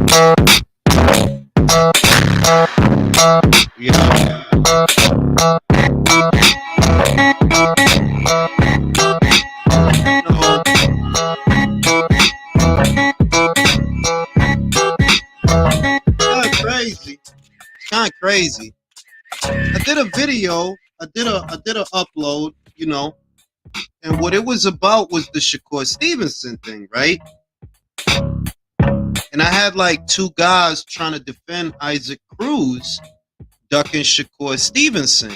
Yeah. Kind of crazy. Kind of crazy. I did a video. I did a upload. And what it was about was the Shakur Stevenson thing, right? And I had like two guys trying to defend Isaac Cruz ducking Shakur Stevenson.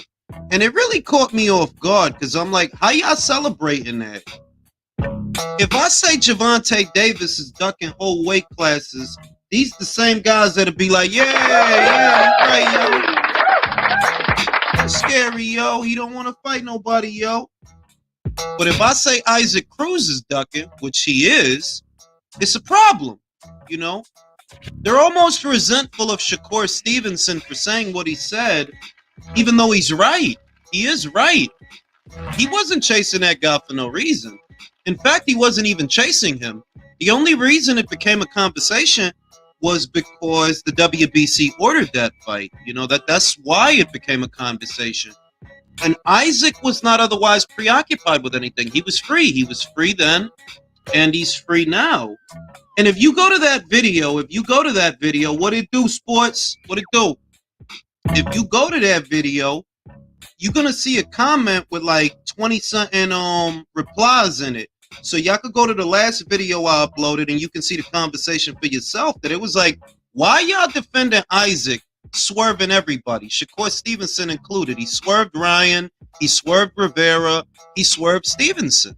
And it really caught me off guard because I'm like, how y'all celebrating that? If I say Javante Davis is ducking whole weight classes, these the same guys that'll be like, yeah, right, yo. It's scary, yo. He don't want to fight nobody, yo. But if I say Isaac Cruz is ducking, which he is, it's a problem, They're almost resentful of Shakur Stevenson for saying what he said, even though he's right. He is right. He wasn't chasing that guy for no reason. In fact, he wasn't even chasing him. The only reason it became a conversation was because the WBC ordered that fight. That's why it became a conversation. And Isaac was not otherwise preoccupied with anything. He was free. He was free then, and he's free now. And if you go to that video, what it do, sports? What it do? If you go to that video, you're gonna see a comment with like 20-something replies in it. So y'all could go to the last video I uploaded and you can see the conversation for yourself. That it was like, why y'all defending Isaac, swerving everybody, Shakur Stevenson included? He swerved Ryan, he swerved Rivera, he swerved Stevenson.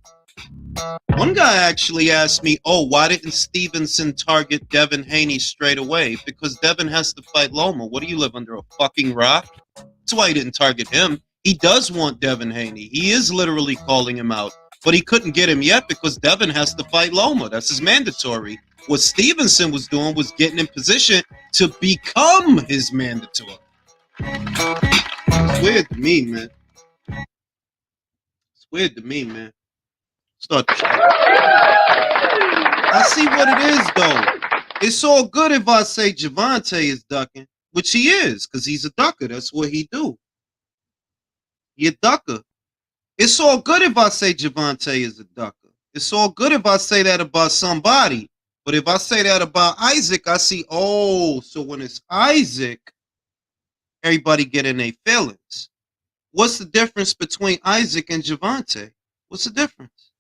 One guy actually asked me, why didn't Stevenson target Devin Haney straight away? Because Devin has to fight Loma. What do you live under, a fucking rock? That's why he didn't target him. He does want Devin Haney. He is literally calling him out. But he couldn't get him yet because Devin has to fight Loma. That's his mandatory. What Stevenson was doing was getting in position to become his mandatory. It's weird to me, man. It's weird to me, man. Start the show. I see what it is, though. It's all good if I say Javante is ducking, which he is, because he's a ducker. That's what he do. He a ducker. It's all good if I say Javante is a ducker. It's all good if I say that about somebody. But if I say that about Isaac, I see, so when it's Isaac, everybody get in their feelings. What's the difference between Isaac and Javante? What's the difference?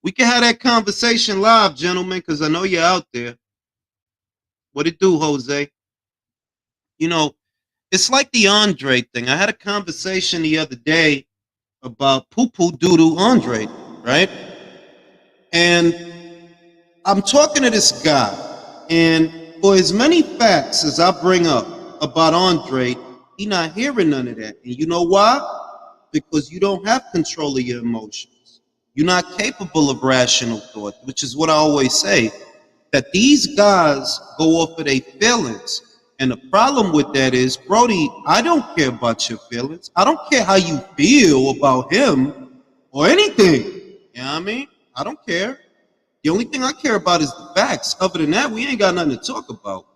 We can have that conversation live, gentlemen, because I know you're out there. What it do, Jose? It's like the Andre thing. I had a conversation the other day about poo-poo doo-doo Andre, right? And I'm talking to this guy, and for as many facts as I bring up about Andre, he not hearing none of that. And you know why? Because you don't have control of your emotions. You're not capable of rational thought, which is what I always say, that these guys go off of their feelings. And the problem with that is, Brody, I don't care about your feelings. I don't care how you feel about him or anything. You know what I mean? I don't care. The only thing I care about is the facts. Other than that, we ain't got nothing to talk about.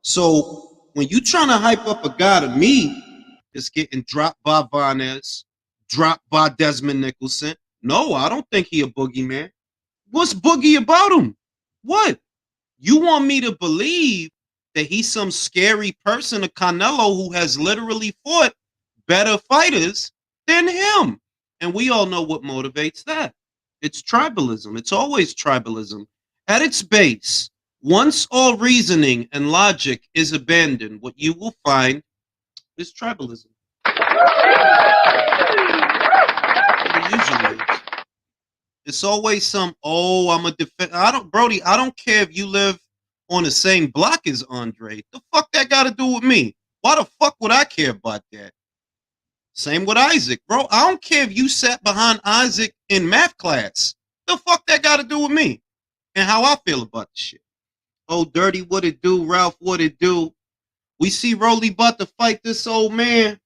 So when you trying to hype up a guy to me that's getting dropped by Varnes, dropped by Desmond Nicholson, no, I don't think he a boogeyman. What's boogie about him? What? You want me to believe that he's some scary person, a Canelo, who has literally fought better fighters than him? And we all know what motivates that. It's tribalism. It's always tribalism. At its base, once all reasoning and logic is abandoned, what you will find is tribalism. Usually, it's always some, I'm a defense. Brody, I don't care if you live on the same block as Andre. The fuck that got to do with me? Why the fuck would I care about that? Same with Isaac, bro. I don't care if you sat behind Isaac in math class. The fuck that got to do with me and how I feel about the shit? Oh, Dirty, what it do? Ralph, what it do? We see Rolly about to fight this old man.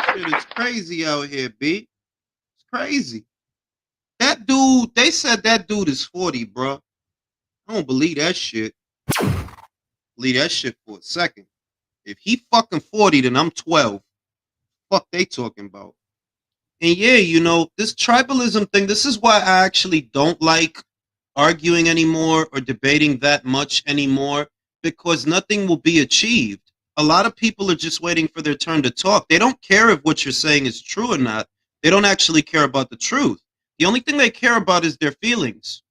Shit is crazy out here, B. It's crazy. That dude, they said that dude is 40, bro. I don't believe that shit. Believe that shit for a second. If he fucking 40, then I'm 12. Fuck they talking about? And yeah, this tribalism thing, this is why I actually don't like arguing anymore or debating that much anymore, because nothing will be achieved. A lot of people are just waiting for their turn to talk. They don't care if what you're saying is true or not. They don't actually care about the truth. The only thing they care about is their feelings,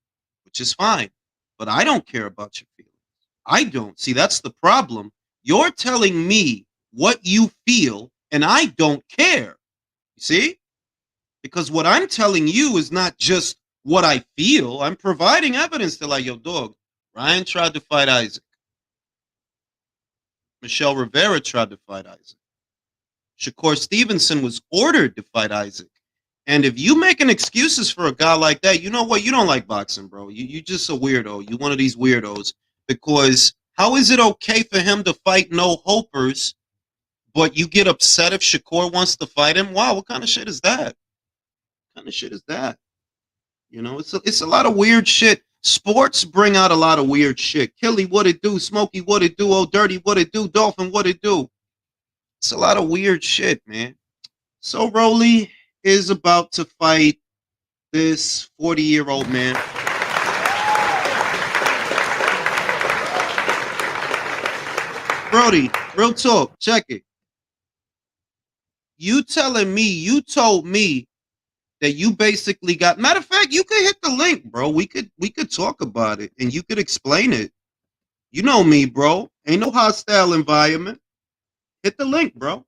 which is fine. But I don't care about your feelings. I don't. See, that's the problem. You're telling me what you feel, and I don't care. You see? Because what I'm telling you is not just what I feel. I'm providing evidence to like, yo, dog, Ryan tried to fight Isaac. Michelle Rivera tried to fight Isaac. Shakur Stevenson was ordered to fight Isaac. And if you making excuses for a guy like that, you know what? You don't like boxing, bro. You just a weirdo. You one of these weirdos. Because how is it okay for him to fight no hopers, but you get upset if Shakur wants to fight him? Wow, what kind of shit is that? What kind of shit is that? It's a lot of weird shit. Sports bring out a lot of weird shit. Killy, what it do? Smokey, what it do? Oh, Dirty, what it do? Dolphin, what it do? It's a lot of weird shit, man. So Rolly is about to fight this 40-year-old man. Brody, real talk, check it. You told me that you basically got, matter of fact, you could hit the link, bro. We could talk about it and you could explain it. You know me, bro. Ain't no hostile environment. Hit the link, bro.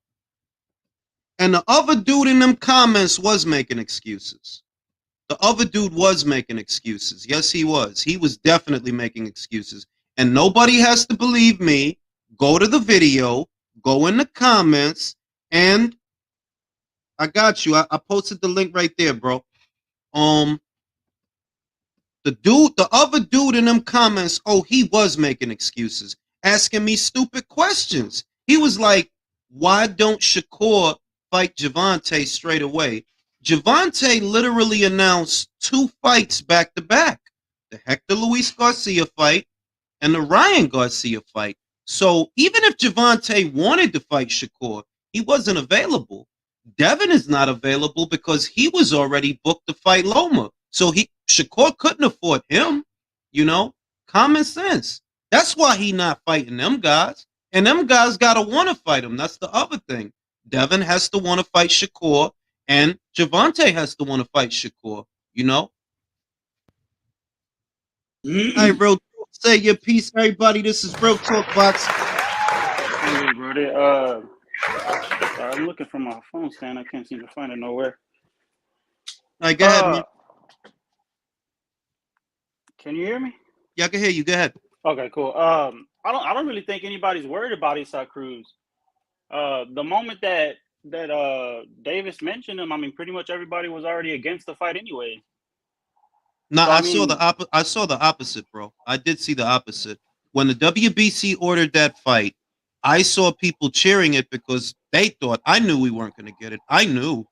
And the other dude in them comments was making excuses. The other dude was making excuses. Yes, he was. He was definitely making excuses. And nobody has to believe me. Go to the video, go in the comments, and I got you. I posted the link right there, bro. The other dude in them comments, oh, he was making excuses, asking me stupid questions. He was like, why don't Shakur fight Gervonta straight away? Gervonta literally announced 2 fights back to back. The Hector Luis Garcia fight and the Ryan Garcia fight. So even if Gervonta wanted to fight Shakur, he wasn't available. Devin is not available because he was already booked to fight Loma. So Shakur couldn't afford him, common sense. That's why he not fighting them guys. And them guys got to want to fight him. That's the other thing. Devin has to want to fight Shakur and Gervonta has to want to fight Shakur, Hey, Real Talk, say your piece, everybody. This is Real Talk Box. Hey, brother. I'm looking for my phone stand. I can't seem to find it nowhere. All right, go ahead, man. Can you hear me? Yeah, I can hear you. Go ahead. Okay, cool. I don't really think anybody's worried about Isaac Cruz. The moment that Davis mentioned him, I mean, pretty much everybody was already against the fight anyway. No, I saw the opposite, bro. I did see the opposite. When the WBC ordered that fight, I saw people cheering it because they thought, I knew we weren't going to get it. I knew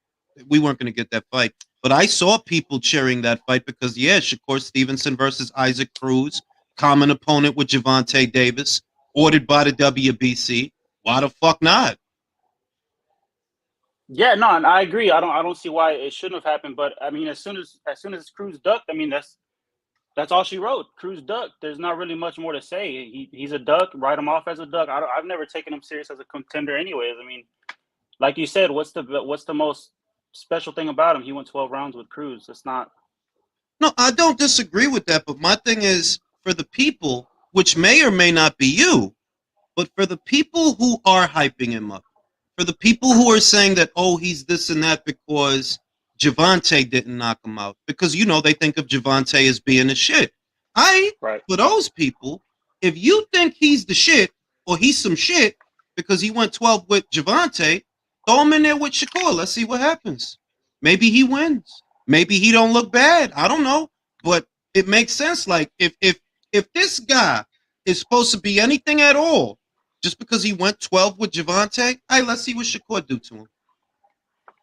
we weren't going to get that fight. But I saw people cheering that fight because, yeah, Shakur Stevenson versus Isaac Cruz, common opponent with Gervonta Davis, ordered by the WBC. Why the fuck not? Yeah, no, and I agree. I don't see why it shouldn't have happened. But I mean, as soon as Cruz ducked, I mean, that's all she wrote. Cruz duck. There's not really much more to say. He's a duck. Write him off as a duck. I've never taken him serious as a contender, anyways. I mean, like you said, what's the most special thing about him? He went 12 rounds with Cruz. It's not. No, I don't disagree with that. But my thing is, for the people, which may or may not be you, but for the people who are hyping him up, for the people who are saying that, oh, he's this and that because Gervonta didn't knock him out, because, they think of Gervonta as being the shit. Right. For those people, if you think he's the shit or he's some shit because he went 12 with Gervonta, throw him in there with Shakur. Let's see what happens. Maybe he wins. Maybe he don't look bad. I don't know. But it makes sense. Like, if this guy is supposed to be anything at all, just because he went 12 with Gervonta, let's see what Shakur do to him.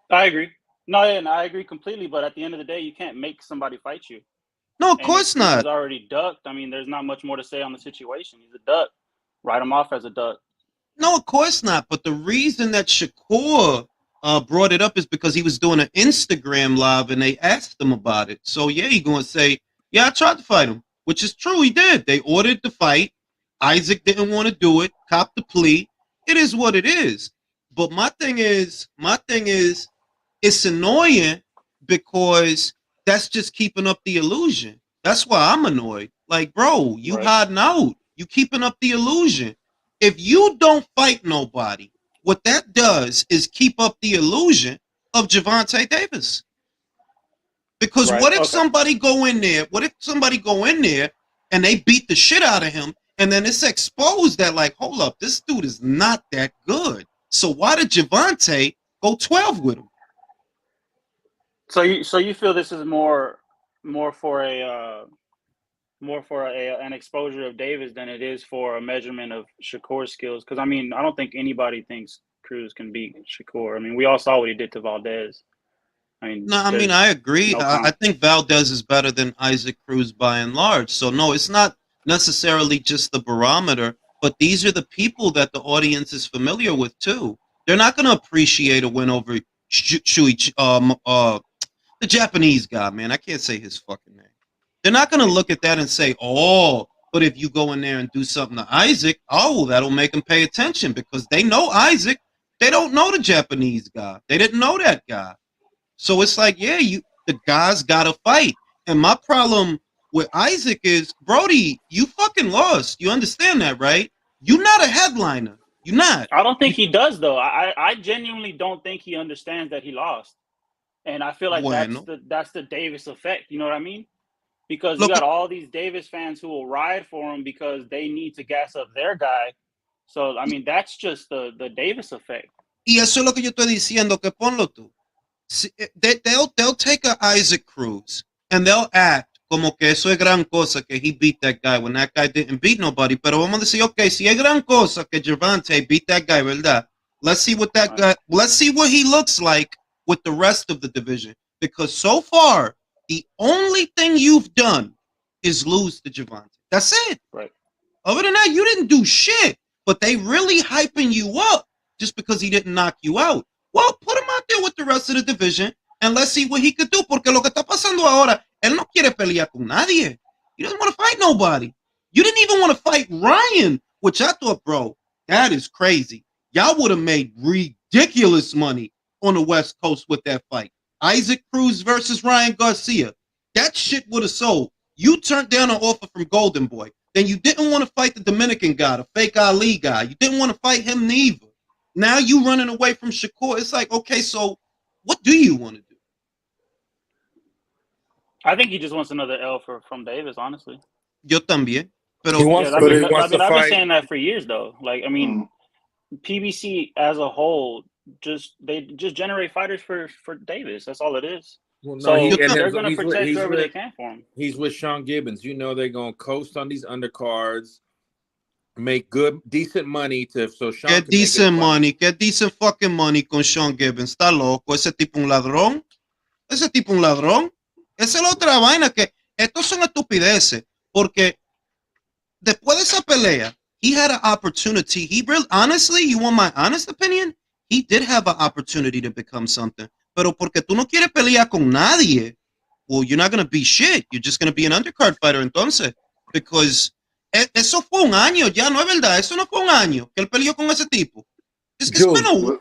I agree. No, and I agree completely. But at the end of the day, you can't make somebody fight you. No, of And if course Cruz is not. already ducked, I mean, there's not much more to say on the situation. He's a duck. Write him off as a duck. No, of course not. But the reason that Shakur brought it up is because he was doing an Instagram live and they asked him about it. So yeah, he's gonna say, yeah, I tried to fight him, which is true. He did. They ordered the fight. Isaac didn't want to do it. Cop the plea. It is what it is. But my thing is, it's annoying because that's just keeping up the illusion. That's why I'm annoyed. Like, bro, you Right. hiding out. You keeping up the illusion. If you don't fight nobody, what that does is keep up the illusion of Gervonta Davis. Because Right. what if Okay. somebody go in there? What if somebody go in there and they beat the shit out of him, and then it's exposed that, like, hold up, this dude is not that good. So why did Gervonta go 12 with him? So you feel this is more for an exposure of Davis than it is for a measurement of Shakur's skills? Because I mean, I don't think anybody thinks Cruz can beat Shakur. I mean, we all saw what he did to Valdez. I mean, No, I mean, there's I agree. no I comp. think Valdez is better than Isaac Cruz by and large. So no, it's not necessarily just the barometer, but these are the people that the audience is familiar with too. They're not going to appreciate a win over the Japanese guy, man. I can't say his fucking name. They're not going to look at that and say, oh, but if you go in there and do something to Isaac, oh, that'll make them pay attention because they know Isaac. They don't know the Japanese guy. They didn't know that guy. So it's like, yeah, the guys gotta fight. And my problem with Isaac is, Brody, you fucking lost. You understand that, right? You're not a headliner. You're not. I don't think he does though. I genuinely don't think he understands that he lost. And I feel like Bueno. that's the Davis effect. You know what I mean? Because you Look, got all these Davis fans who will ride for him because they need to gas up their guy. So I mean, that's just the Davis effect. y eso es lo que yo estoy diciendo, que ponlo tú. They'll take a Isaac Cruz and they'll act como que eso es gran cosa que he beat that guy when that guy didn't beat nobody. Pero vamos a decir, okay, si es gran cosa que Gervonta beat that guy, ¿verdad? Let's see what that guy. Let's see what he looks like with the rest of the division. Because so far, the only thing you've done is lose to Gervonta. That's it. Right. Other than that, you didn't do shit. But they really hyping you up just because he didn't knock you out. Well, put him out there with the rest of the division and let's see what he could do. Porque lo que está pasando ahora, él no quiere pelear con nadie. He doesn't want to fight nobody. You didn't even want to fight Ryan, which I thought, bro, that is crazy. Y'all would have made ridiculous money on the West Coast with that fight. Isaac Cruz versus Ryan Garcia. That shit would have sold. You turned down an offer from Golden Boy. Then you didn't want to fight the Dominican guy, the fake Ali guy. You didn't want to fight him neither. Now you running away from Shakur. It's like, okay, so what do you want to do? I think he just wants another L from Davis, honestly. Yo también. Pero I've been saying that for years, though. Like, I mean, PBC as a whole, they just generate fighters for Davis. That's all it is. Well, no, so they're going to protect whoever they can for him. He's with Sean Gibbons. You know they're going to coast on these undercards, make good, decent money so Sean get decent money. Get decent fucking money con Sean Gibbons. Está loco. Ese tipo un ladrón. Ese tipo un ladrón. Esa es la otra vaina que estos son estupideces. Porque después de esa pelea, he had an opportunity. Honestly, you want my honest opinion? He did have an opportunity to become something. Pero porque tú no quieres pelear con nadie, well, you're not going to be shit. You're just going to be an undercard fighter entonces. Because eso fue un año, ya no es verdad. Eso no fue un año que él peleó con ese tipo. It's been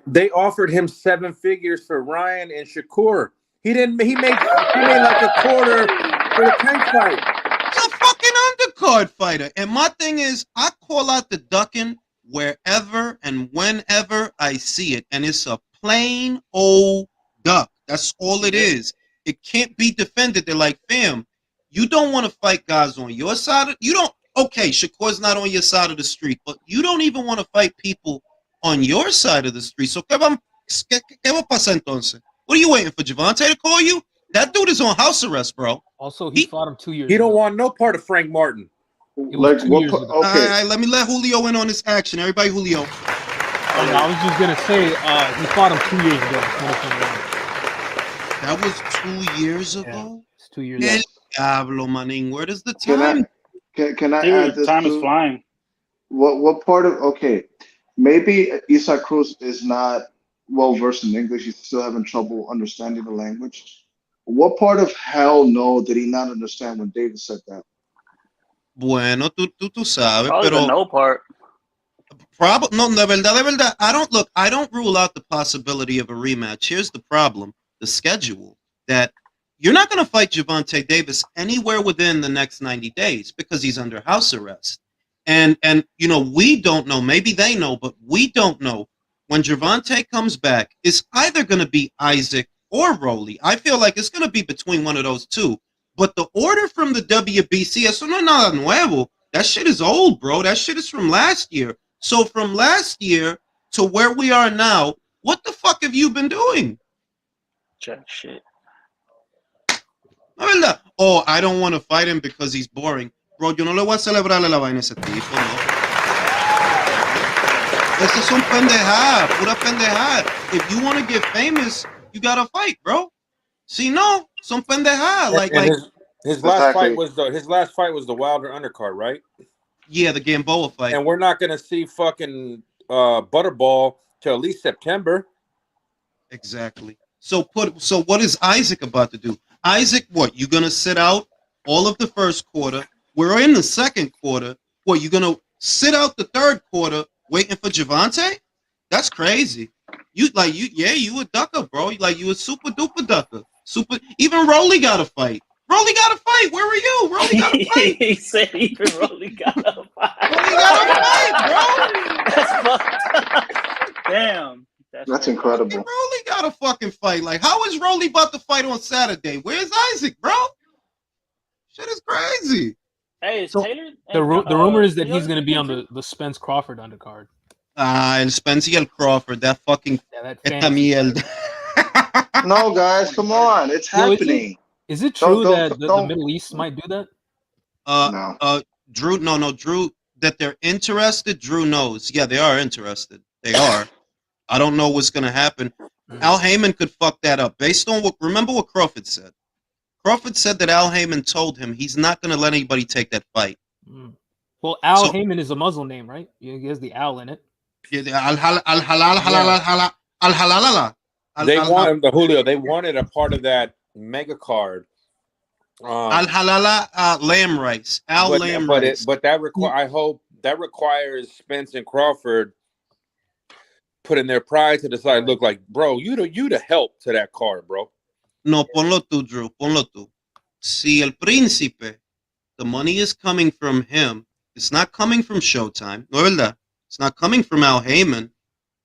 they offered him 7 figures for Ryan and Shakur. He made like a quarter for the tank fight. He's a fucking undercard fighter. And my thing is, I call out the ducking wherever and whenever I see it. And it's a plain old duck. That's all it is. It can't be defended. They're like, fam, you don't want to fight guys on your side. Okay, Shakur's not on your side of the street, but you don't even want to fight people on your side of the street. So, ¿qué va a pasar entonces? What are you waiting for, Gervonta to call you? That dude is on house arrest, bro. Also, he fought him 2 years He ago. don't want no part of Frank Martin. Like, 2 years ago. Okay. All right, let me let Julio in on this action. Everybody, Julio. I was just going to say, he fought him 2 years ago, 2021. That was 2 years ago? It's 2 years El ago. diablo, maning. Where does the Can I time? can I add Dude, this time is too? flying. What part of okay? Maybe Isaac Cruz is not well versed in English. He's still having trouble understanding the language. What part of hell no did he not understand when David said that? Bueno, tú sabes, Probably the pero no part. no, de verdad. I don't rule out the possibility of a rematch. Here's the problem: the schedule. That you're not going to fight Gervonta Davis anywhere within the next 90 days because he's under house arrest. And you know, we don't know. Maybe they know, but we don't know when Gervonta comes back. It's either going to be Isaac or Rolly. I feel like it's going to be between one of those two. But the order from the WBC, eso no es nada nuevo. That shit is old, bro. That shit is from last year. So from last year to where we are now, what the fuck have you been doing? Check shit. Oh, I don't want to fight him because he's boring. Bro, yo no le voy a celebrarle la vaina a ese tipo, no. Esas son pendejadas, pura pendejada. If you want to get famous, you gotta fight, bro. Si no, son pendejadas. Like his last fight Exactly. was the Wilder undercard, right? Yeah, the Gamboa fight. And we're not gonna see fucking Butterball till at least September. Exactly. So what is Isaac about to do? Isaac, what? You gonna sit out all of the first quarter? We're in the second quarter. What? You gonna sit out the third quarter waiting for Gervonta? That's crazy. You a ducker, bro. You a super duper ducker. Super. Even Rolly got to fight. Rolly got to fight. Where were you? Rolly got to fight. He said even Rolly got to fight. Rolly got to fight, bro. That's fucked up. Damn. That's incredible. Rolly got to fucking fight. Like, how is Rolly about to fight on Saturday? Where's Isaac, bro? Shit is crazy. Hey, is So, Taylor? The rumor is that Taylor he's going to be on the Spence Crawford undercard. El Spencer and Crawford, that fucking that esta mierda. No, guys, come on. It's happening. Is it true that the don't. Middle East might do that? No. Drew, Drew, that they're interested. Drew knows. Yeah, they are interested. They are. I don't know what's going to happen. Al Heyman could fuck that up based on remember what Crawford said. Crawford said that Al Heyman told him he's not going to let anybody take that fight. Well, Al Heyman is a Muslim name, right? He has the Al in it. Yeah, al-halala. They wanted Julio. They wanted a part of that mega card. Al-halala lamb rice. Lamb rice. But I hope that requires Spence and Crawford putting their pride to the side. Look like, bro, you the help to that card, bro. No, ponlo tú, Drew. Ponlo tú. Si el príncipe, the money is coming from him. It's not coming from Showtime. No, verdad. It's not coming from Al Heyman.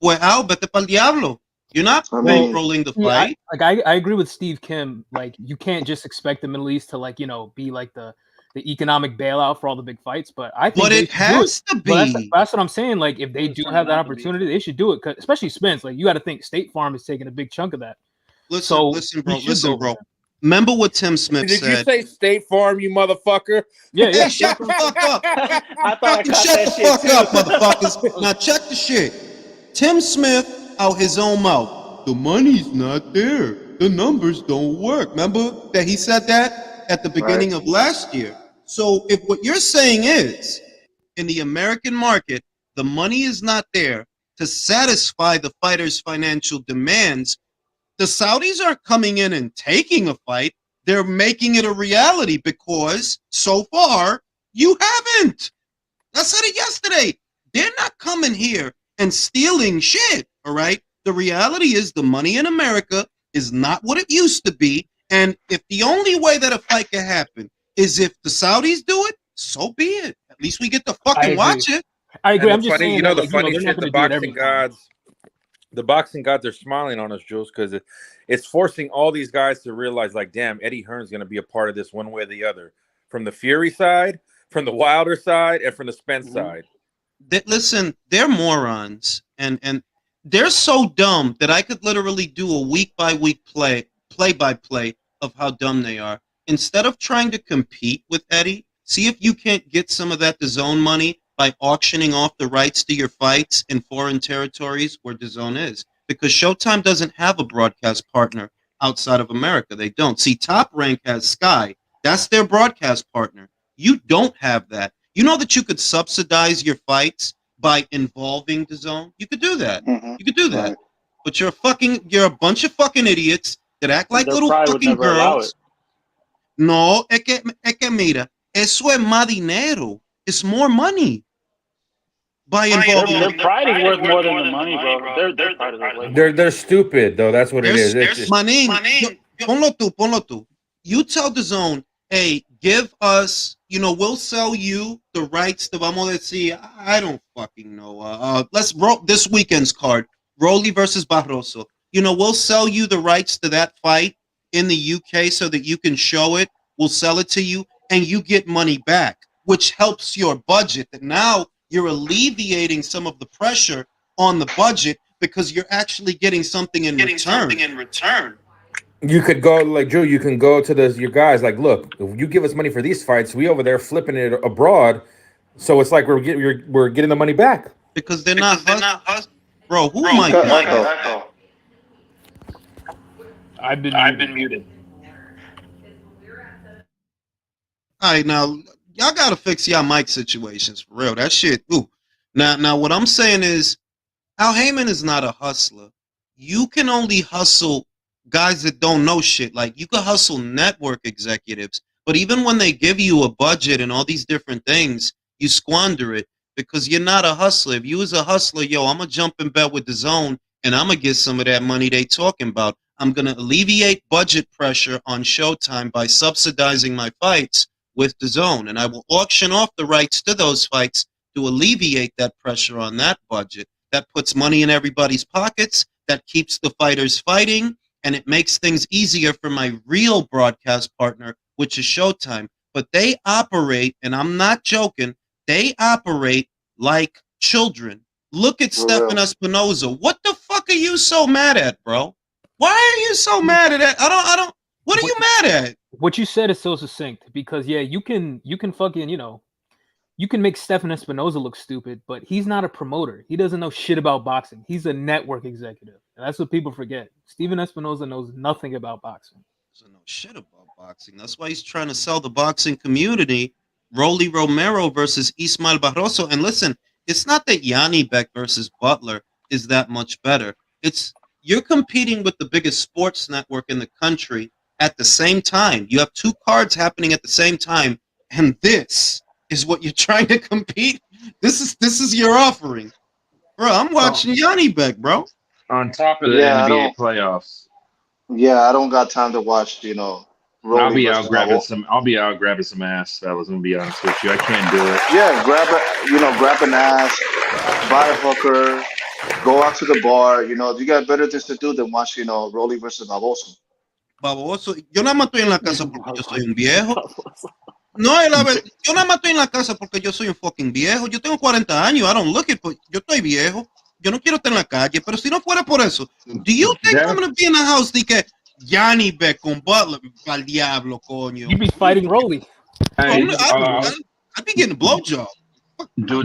Pues Al, vete pa'l diablo. You're not rolling the fight. I agree with Steve Kim. Like, you can't just expect the Middle East to be like the economic bailout for all the big fights. But I think it has to be. That's what I'm saying. Like, if they do have that opportunity, they should do it. Especially Spence. Like, you got to think State Farm is taking a big chunk of that. Listen, bro. Remember what Tim Smith said. Did you say State Farm, you motherfucker? Yeah. Hey, shut the fuck up. I thought shut the fuck up, motherfuckers. Now check the shit. Tim Smith out his own mouth. The money's not there. The numbers don't work. Remember that he said that at the beginning of last year. So if what you're saying is, in the American market, the money is not there to satisfy the fighters' financial demands, the Saudis aren't coming in and taking a fight. They're making it a reality because so far you haven't. I said it yesterday. They're not coming here and stealing shit, all right? The reality is the money in America is not what it used to be. And if the only way that a fight can happen is if the Saudis do it, so be it. At least we get to fucking watch it. I agree. And I'm just saying, the funny shit, the boxing gods are smiling on us, Jules, because it's forcing all these guys to realize, like, damn, Eddie Hearn's going to be a part of this one way or the other. From the Fury side, from the Wilder side, and from the Spence side. Listen, they're morons, and they're so dumb that I could literally do a week-by-week play-by-play of how dumb they are. Instead of trying to compete with Eddie, see if you can't get some of that DAZN money by auctioning off the rights to your fights in foreign territories where DAZN is. Because Showtime doesn't have a broadcast partner outside of America. They don't. See, Top Rank has Sky. That's their broadcast partner. You don't have that. You know that you could subsidize your fights by involving the zone? You could do that. You could do that. Right. But you're a bunch of fucking idiots that act like Their little pride would fucking never allow girls. it. No, es que mira, eso es más dinero. It's more money by involving. Their pride is worth more than the money, bro. Their pride is worth way more. They're stupid though. That's what it is. Manin, ponlo tú. You tell the zone, hey, give us, we'll sell you the rights to, vamos a decir, I don't fucking know. Let's roll this weekend's card, Rolly versus Barroso. We'll sell you the rights to that fight in the UK so that you can show it. We'll sell it to you, and you get money back, which helps your budget. And now you're alleviating some of the pressure on the budget because you're actually getting something in return. You could go like Drew. You can go to your guys. Like, look, if you give us money for these fights, we over there flipping it abroad. So it's like we're getting the money back because they're not bro. Who am I? I've been muted. All right, now y'all gotta fix y'all mic situations for real. That shit. Ooh. Now, what I'm saying is, Al Heyman is not a hustler. You can only hustle guys that don't know shit. Like, you can hustle network executives, but even when they give you a budget and all these different things, you squander it because you're not a hustler. If you was a hustler, I'm gonna jump in bed with the zone and I'm gonna get some of that money they talking about. I'm gonna alleviate budget pressure on Showtime by subsidizing my fights with the zone, and I will auction off the rights to those fights to alleviate that pressure on that budget. That puts money in everybody's pockets, that keeps the fighters fighting, and it makes things easier for my real broadcast partner, which is Showtime. But they operate, and I'm not joking, they operate like children. Look at Stephen Espinoza. What the fuck are you so mad at, bro? Why are you so mad at that? I don't. What are you mad at? What you said is so succinct because you can fucking you can make Stephen Espinoza look stupid, but he's not a promoter. He doesn't know shit about boxing. He's a network executive, and that's what people forget. Stephen Espinoza knows nothing about boxing. Doesn't know shit about boxing. That's why he's trying to sell the boxing community. Rolly Romero versus Ismael Barroso, and listen, it's not that Yanni Beck versus Butler is that much better. It's you're competing with the biggest sports network in the country at the same time. You have two cards happening at the same time, and this is what you're trying to compete. This is your offering, bro. I'm watching Yanni Beck, bro. On top of the NBA playoffs. Yeah, I don't got time to watch. I'll be out grabbing some ass. I was gonna be honest with you. I can't do it. Yeah, grab an ass, buy a hooker, go out to the bar. You got better things to do than watch, Rolly versus Barroso. Baboso, yo nada más estoy en la casa porque yo soy un viejo. No, yo nada más estoy en la casa porque yo soy un fucking viejo. Yo tengo 40 años. I don't look it, but yo estoy viejo. Yo no quiero estar en la calle, pero si no fuera por eso, do you think I'm gonna be in the house de que Yanni Beck con Butler pa'l diablo, coño? You'd be fighting Rolly. Hey, I'd be getting a blowjob. Do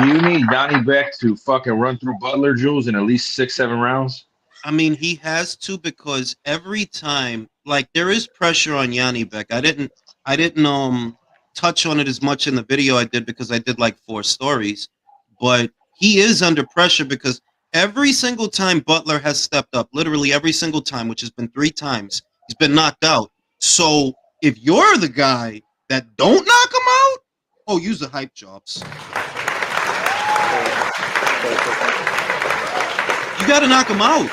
you need Yanni Beck to fucking run through Butler, Jules, in at least 6-7 rounds? I mean, he has to because every time, like, there is pressure on Yanni Beck. I didn't touch on it as much in the video I did because I did like 4 stories, but he is under pressure because every single time Butler has stepped up, literally every single time, which has been 3 times, he's been knocked out. So if you're the guy that don't knock him out, use the hype jobs. You got to knock him out.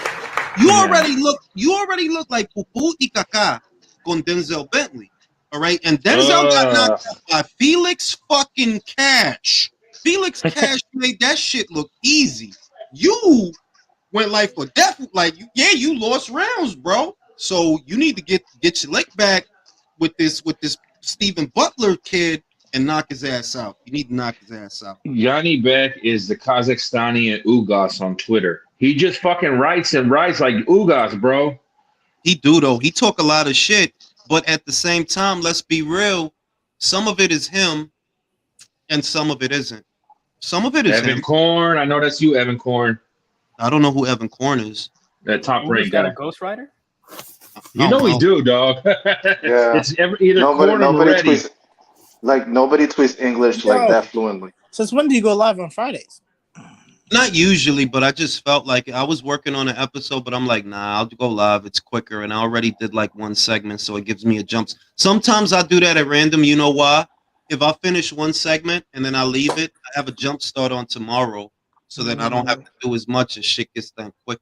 You already look like Pupu y Kaká con Denzel Bentley. All right, and Denzel got knocked out by Felix fucking Cash. Felix Cash made that shit look easy. You went life or death. Like, you lost rounds, bro. So you need to get your leg back with this Stephen Butler kid and knock his ass out. You need to knock his ass out. Yanni Beck is the Kazakhstani Ugas on Twitter. He just fucking writes like Ugas, bro. He do, though. He talk a lot of shit, but at the same time, let's be real. Some of it is him, and some of it isn't. Some of it is Evan him. Korn. I know that's you, Evan Korn. I don't know who Evan Korn is. That top Who's rank got guy. a Ghost Rider? You know we do, dog. Yeah. It's either Korn or Moretti. Nobody tweets English like that fluently. Since when do you go live on Fridays? Not usually, but I just felt like I was working on an episode, but I'm like, nah, I'll go live. It's quicker. And I already did like one segment, so it gives me a jump. Sometimes I do that at random. You know why? If I finish one segment and then I leave it, I have a jump start on tomorrow, so that I don't have to do as much and shit gets done quicker.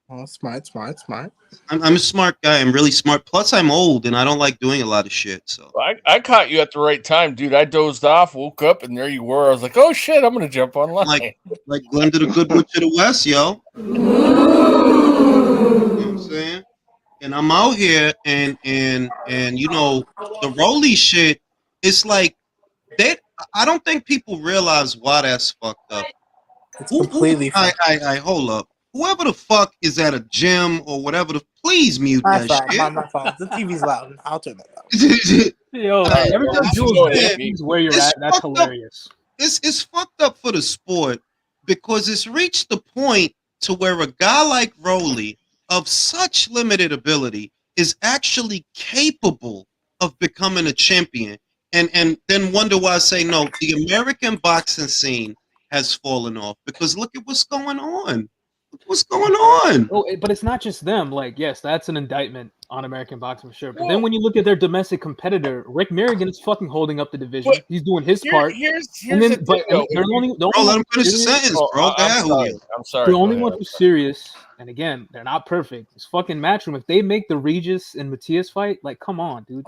Oh, smart. I'm a smart guy. I'm really smart. Plus, I'm old and I don't like doing a lot of shit. So I caught you at the right time, dude. I dozed off, woke up, and there you were. I was like, oh shit, I'm gonna jump online. Like Glenda the Good Witch of the West, yo. You know what I'm saying? And I'm out here and you know, the Rolly shit, it's like I don't think people realize why that's fucked up. It's completely I hold up. Whoever the fuck is at a gym or whatever, please mute that shit. My phone. The TV's loud. I'll turn that down. Yo, every time Jules where you're at, that's hilarious. It's fucked up for the sport because it's reached the point to where a guy like Rolly of such limited ability is actually capable of becoming a champion, and then wonder why I say no. The American boxing scene has fallen off because look at what's going on. What's going on? Oh, but it's not just them. Like, yes, that's an indictment on American boxing for sure. But then when you look at their domestic competitor, Rick Merrigan is fucking holding up the division. He's doing his part. Here's and then, the but thing, let him finish the sentence, bro. I'm sorry. The only one who's serious, and again, they're not perfect. It's fucking Matchroom. If they make the Regis and Matias fight, like, come on, dude.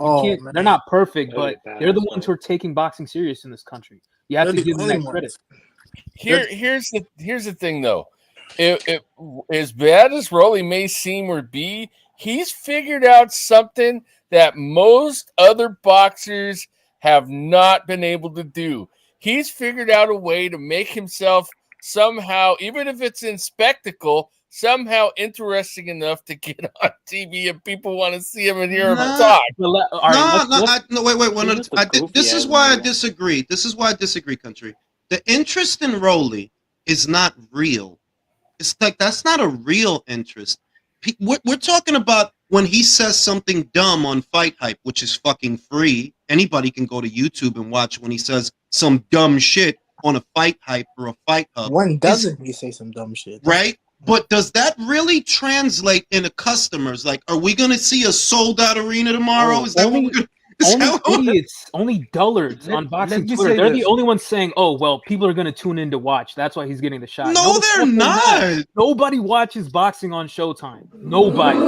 They're not perfect, but they're the ones who are taking boxing serious in this country. You have to give them that credit. Here's the thing, though. It as bad as Rolly may seem or be, he's figured out something that most other boxers have not been able to do. He's figured out a way to make himself somehow, even if it's in spectacle, somehow interesting enough to get on TV and people want to see him and hear him talk. Wait. This is why I disagree. This is why I disagree, country. The interest in Rolly is not real. It's like that's not a real interest. We're talking about when he says something dumb on Fight Hype, which is fucking free. Anybody can go to YouTube and watch when he says some dumb shit on a Fight Hype or a Fight Hub. When doesn't he say some dumb shit? Right? But does that really translate into customers? Like, are we going to see a sold-out arena tomorrow? Is that what we're going to... Only idiots, only dullards on boxing Twitter. They're the only ones saying, "Oh, well, people are going to tune in to watch. That's why he's getting the shot." No, they're not. Nobody watches boxing on Showtime. Nobody.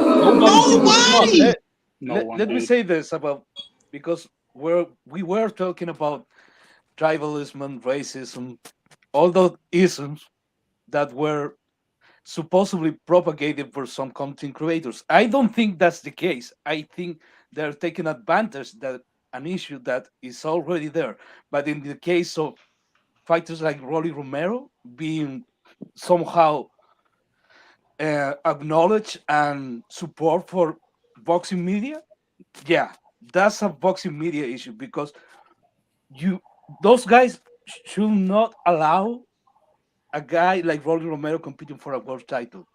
Let me say this about because we were talking about tribalism, racism, all those isms that were supposedly propagated for some content creators. I don't think that's the case. I think they're taking advantage that an issue that is already there. But in the case of fighters like Rolly Romero being somehow acknowledged and support for boxing media, yeah, that's a boxing media issue because those guys should not allow a guy like Rolly Romero competing for a world title.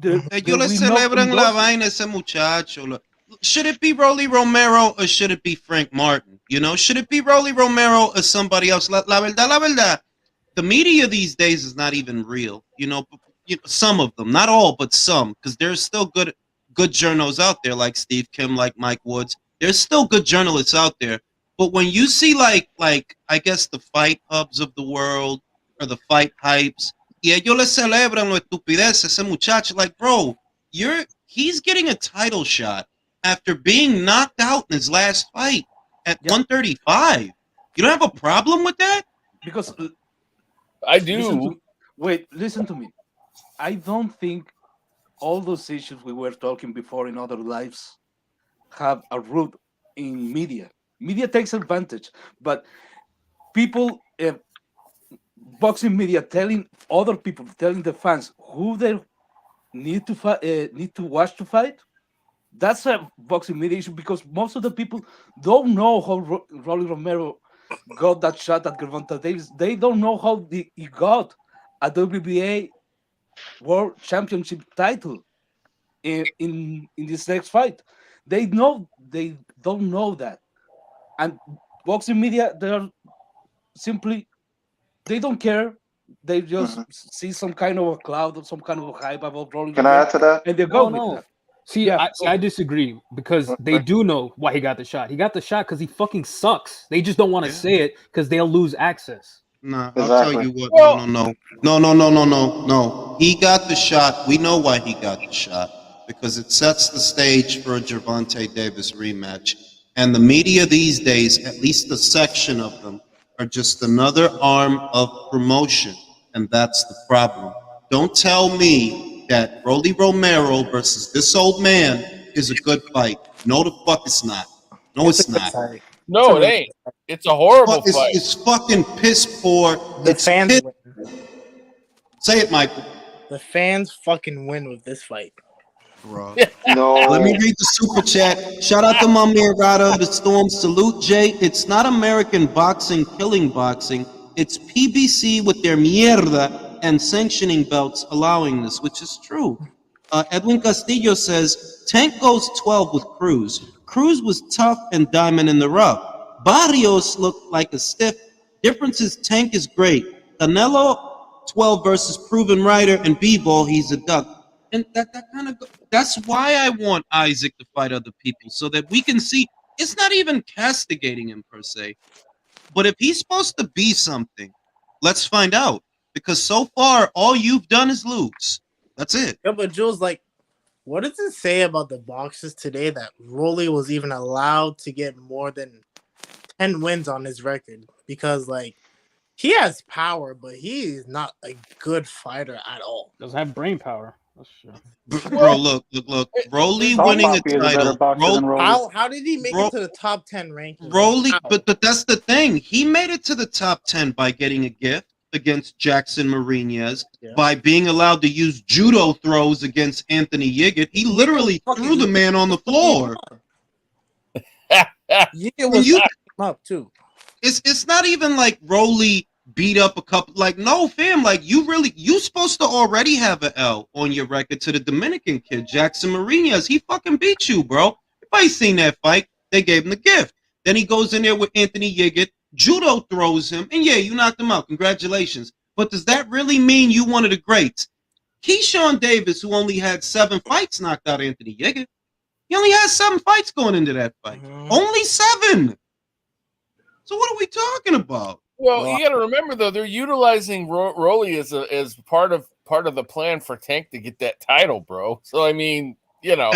Ellos le celebran la vaina ese muchacho. Should it be Rolly Romero or should it be Frank Martin? You know, should it be Rolly Romero or somebody else? La verdad, the media these days is not even real. You know, some of them, not all, but some, because there's still good journals out there like Steve Kim, like Mike Woods. There's still good journalists out there. But when you see like I guess the Fight Hubs of the world or the Fight Hypes, y ellos le celebran lo estupidez ese muchacho. Like, bro, he's getting a title shot after being knocked out in his last fight at 135. You don't have a problem with that? Because I do. Listen to me. I don't think all those issues we were talking before in other lives have a root in media. Media takes advantage, but people, boxing media telling other people, telling the fans who they need to watch to fight. That's a boxing media issue because most of the people don't know how Rolly Romero got that shot at Gervonta Davis. They don't know how he got a WBA world championship title in this next fight. They don't know that, and boxing media they're simply they don't care. They just Mhm. see some kind of a cloud or some kind of a hype about Rolly Can I Romero, add to that? and they go No, with no. that. See, Yeah, I disagree because they do know why he got the shot. He got the shot because he fucking sucks. They just don't want to Yeah. say it because they'll lose access. Nah, I'll tell Exactly. you what. Well, No. He got the shot. We know why he got the shot because it sets the stage for a Gervonta Davis rematch. And the media these days, at least a section of them, are just another arm of promotion, and that's the problem. Don't tell me that Rolly Romero versus this old man is a good fight. No, the fuck it's not. No, It's a it's good not. fight. no, it really ain't. It's a horrible It's, fight. it's fucking piss poor. The It's fans piss. win. Say it, Michael. The fans fucking win with this fight. Bro. No. Let me read the super chat. Shout out to my man Rada the Storm. Salute, Jay. It's not American boxing killing boxing. It's PBC with their mierda and sanctioning belts allowing this, which is true. Edwin Castillo says Tank goes 12 with Cruz. Cruz was tough and diamond in the rough. Barrios looked like a stiff. Difference is Tank is great. Canelo 12 versus proven rider, and B-ball he's a duck. And that kind of that's why I want Isaac to fight other people so that we can see it's not even castigating him per se. But if he's supposed to be something, let's find out. Because so far all you've done is lose. That's it. Yeah, but Jules, like, what does it say about the boxers today that Rolly was even allowed to get more than 10 wins on his record? Because, like, he has power, but he is not a good fighter at all. Doesn't have brain power. That's true. Bro, look. Broly Tom winning a Poppy is a better title. boxer than Rolly. How did he make it to the top 10 ranking? Rolly, How? but that's the thing. He made it to the top 10 by getting a gift against Jackson Marinez, Yeah. by being allowed to use judo throws against Anthony Yiggett. He literally threw the man on the floor. Yiggett was You- him up too. It's not even like Rolly beat up a couple. Like, no, fam. Like, you supposed to already have an L on your record to the Dominican kid, Jackson Marinez. He fucking beat you, bro. Everybody seen that fight. They gave him the gift. Then he goes in there with Anthony Yiggett. Judo throws him, and yeah, you knocked him out. Congratulations. But does that really mean you one of the greats? Keyshawn Davis, who only had 7 fights, knocked out Anthony Yiggett. He only had 7 fights going into that fight. Only 7. So what are we talking about? Well, you got to remember though, they're utilizing Rolly as part of the plan for Tank to get that title, bro. So I mean, you know,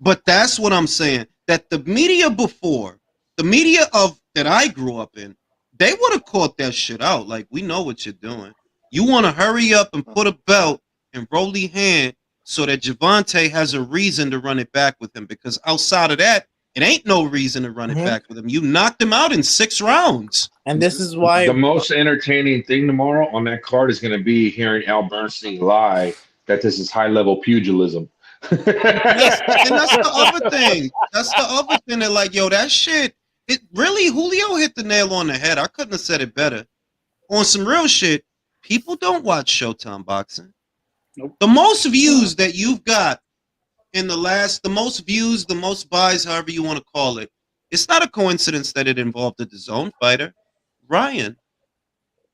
but that's what I'm saying. That the media before, the media of that I grew up in, they would have caught that shit out. Like, we know what you're doing. You want to hurry up and put a belt in Rolly's hand so that Gervonta has a reason to run it back with him. Because outside of that, it ain't no reason to run it back with him. You knocked him out in 6 rounds. And this is why The most entertaining thing tomorrow on that card is going to be hearing Al Bernstein lie that this is high-level pugilism. And that's the other thing. That's the other thing. They're like, yo, that shit, it really, Julio hit the nail on the head. I couldn't have said it better. On some real shit, people don't watch Showtime boxing. Nope. The most views that you've got in the most views, the most buys, however you want to call it, it's not a coincidence that it involved a DAZN fighter, Ryan.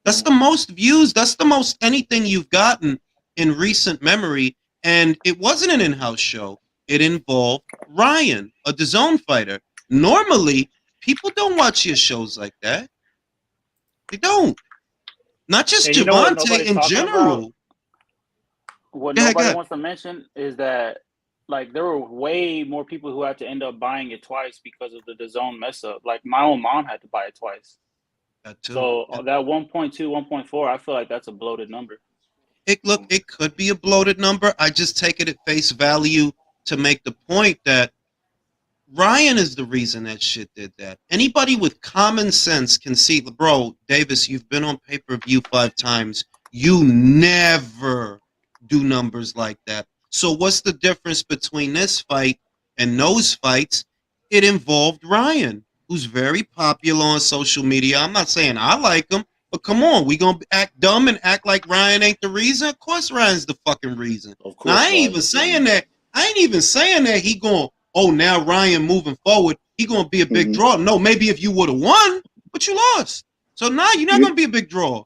That's the most views. That's the most anything you've gotten in recent memory. And it wasn't an in-house show. It involved Ryan, a DAZN fighter. Normally, people don't watch your shows like that. They don't. Not just And you know what Gervonta nobody's in talking general. about? What Go ahead, nobody go ahead. wants to mention is that like there were way more people who had to end up buying it twice because of the DAZN mess up. Like my own mom had to buy it twice. That too. So that 1.2, 1.4, I feel like that's a bloated number. It could be a bloated number. I just take it at face value to make the point that Ryan is the reason that shit did that. Anybody with common sense can see, bro, Davis, you've been on pay-per-view 5 times. You never do numbers like that. So what's the difference between this fight and those fights? It involved Ryan, who's very popular on social media. I'm not saying I like him. But come on, we gonna act dumb and act like Ryan ain't the reason? Of course Ryan's the fucking reason. Of course, Now, I ain't even saying that. I ain't even saying that he going, oh, now Ryan moving forward, he gonna be a big draw. No, maybe if you would have won, but you lost. So now you're not gonna be a big draw.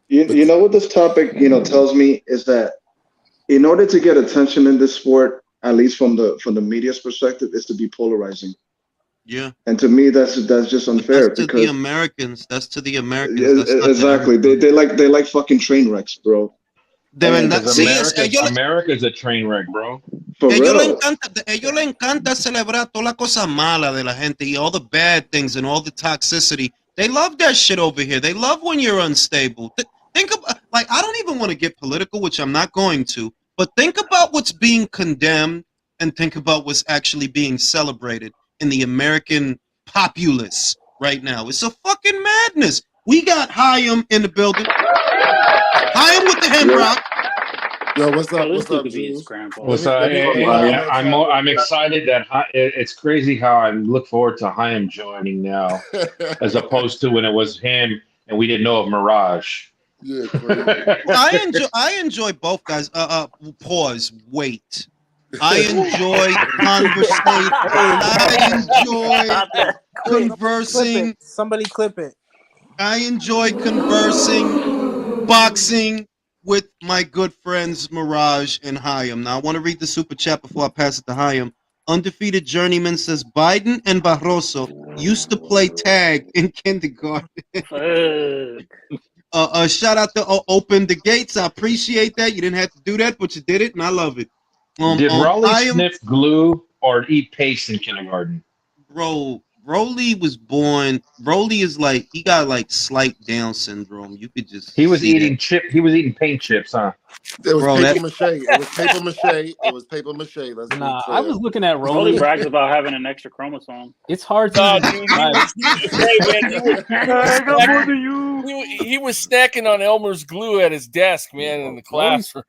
You know what this topic, tells me is that in order to get attention in this sport, at least from the media's perspective, is to be polarizing. Yeah. And to me, that's just unfair. That's to because the Americans. That's to the Americans. That's exactly. They like fucking train wrecks, bro. De verdad, sí, America is a train wreck, bro. Ellos le encanta celebrar toda la cosa mala de la gente y all the bad things and all the toxicity. They love that shit over here. They love when you're unstable. Think about, like, I don't even want to get political, which I'm not going to, but think about what's being condemned and think about what's actually being celebrated in the American populace right now. It's a fucking madness. We got Chaim in the building. Chaim with the hem rock. Yo, what's up? What's up, Jules? What's up? I'm excited that it's crazy how I look forward to Chaim joining now, as opposed to when it was him and we didn't know of Mirage. Yeah, I enjoy both guys. Pause. Wait. I enjoy conversation. I enjoy conversing. Somebody clip it. I enjoy conversing, boxing with my good friends Mirage and Chaim. Now I want to read the super chat before I pass it to Chaim. Undefeated Journeyman says Biden and Barroso used to play tag in kindergarten. Shout out to Open the Gates. I appreciate that. You didn't have to do that, but you did it, and I love it. Did Raleigh sniff glue or eat paste in kindergarten? Bro, Broly was born. Broly is like, he got like slight Down syndrome. You could just. He was eating He was eating paint chips, huh? It was paper mache. It was paper mache. It was paper mache. Nah, I was looking at Rolly Rolly. brags about having an extra chromosome. It's hard to. He was snacking on Elmer's glue at his desk, man, in the classroom.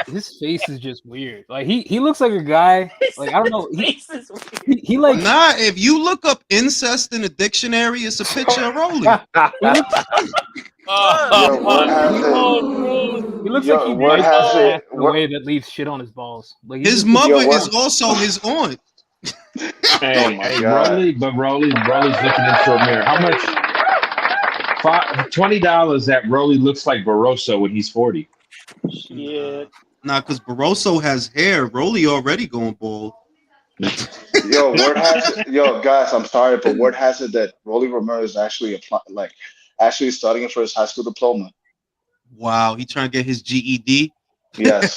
His face is just weird. Like he looks like a guy. Like I don't know. He like if you look up incest in a dictionary, it's a picture of Rolly. He looks like he might the way that leaves shit on his balls. Like his mother is also his aunt. Rolly's looking into a mirror. How much? $20 that Rolly looks like Barroso when he's 40. Shit. Nah, because Barroso has hair. Rolly already going bald. Yo, guys, I'm sorry, but word has it that Rolly Romero is actually studying for his high school diploma. Wow, he trying to get his GED. Yes.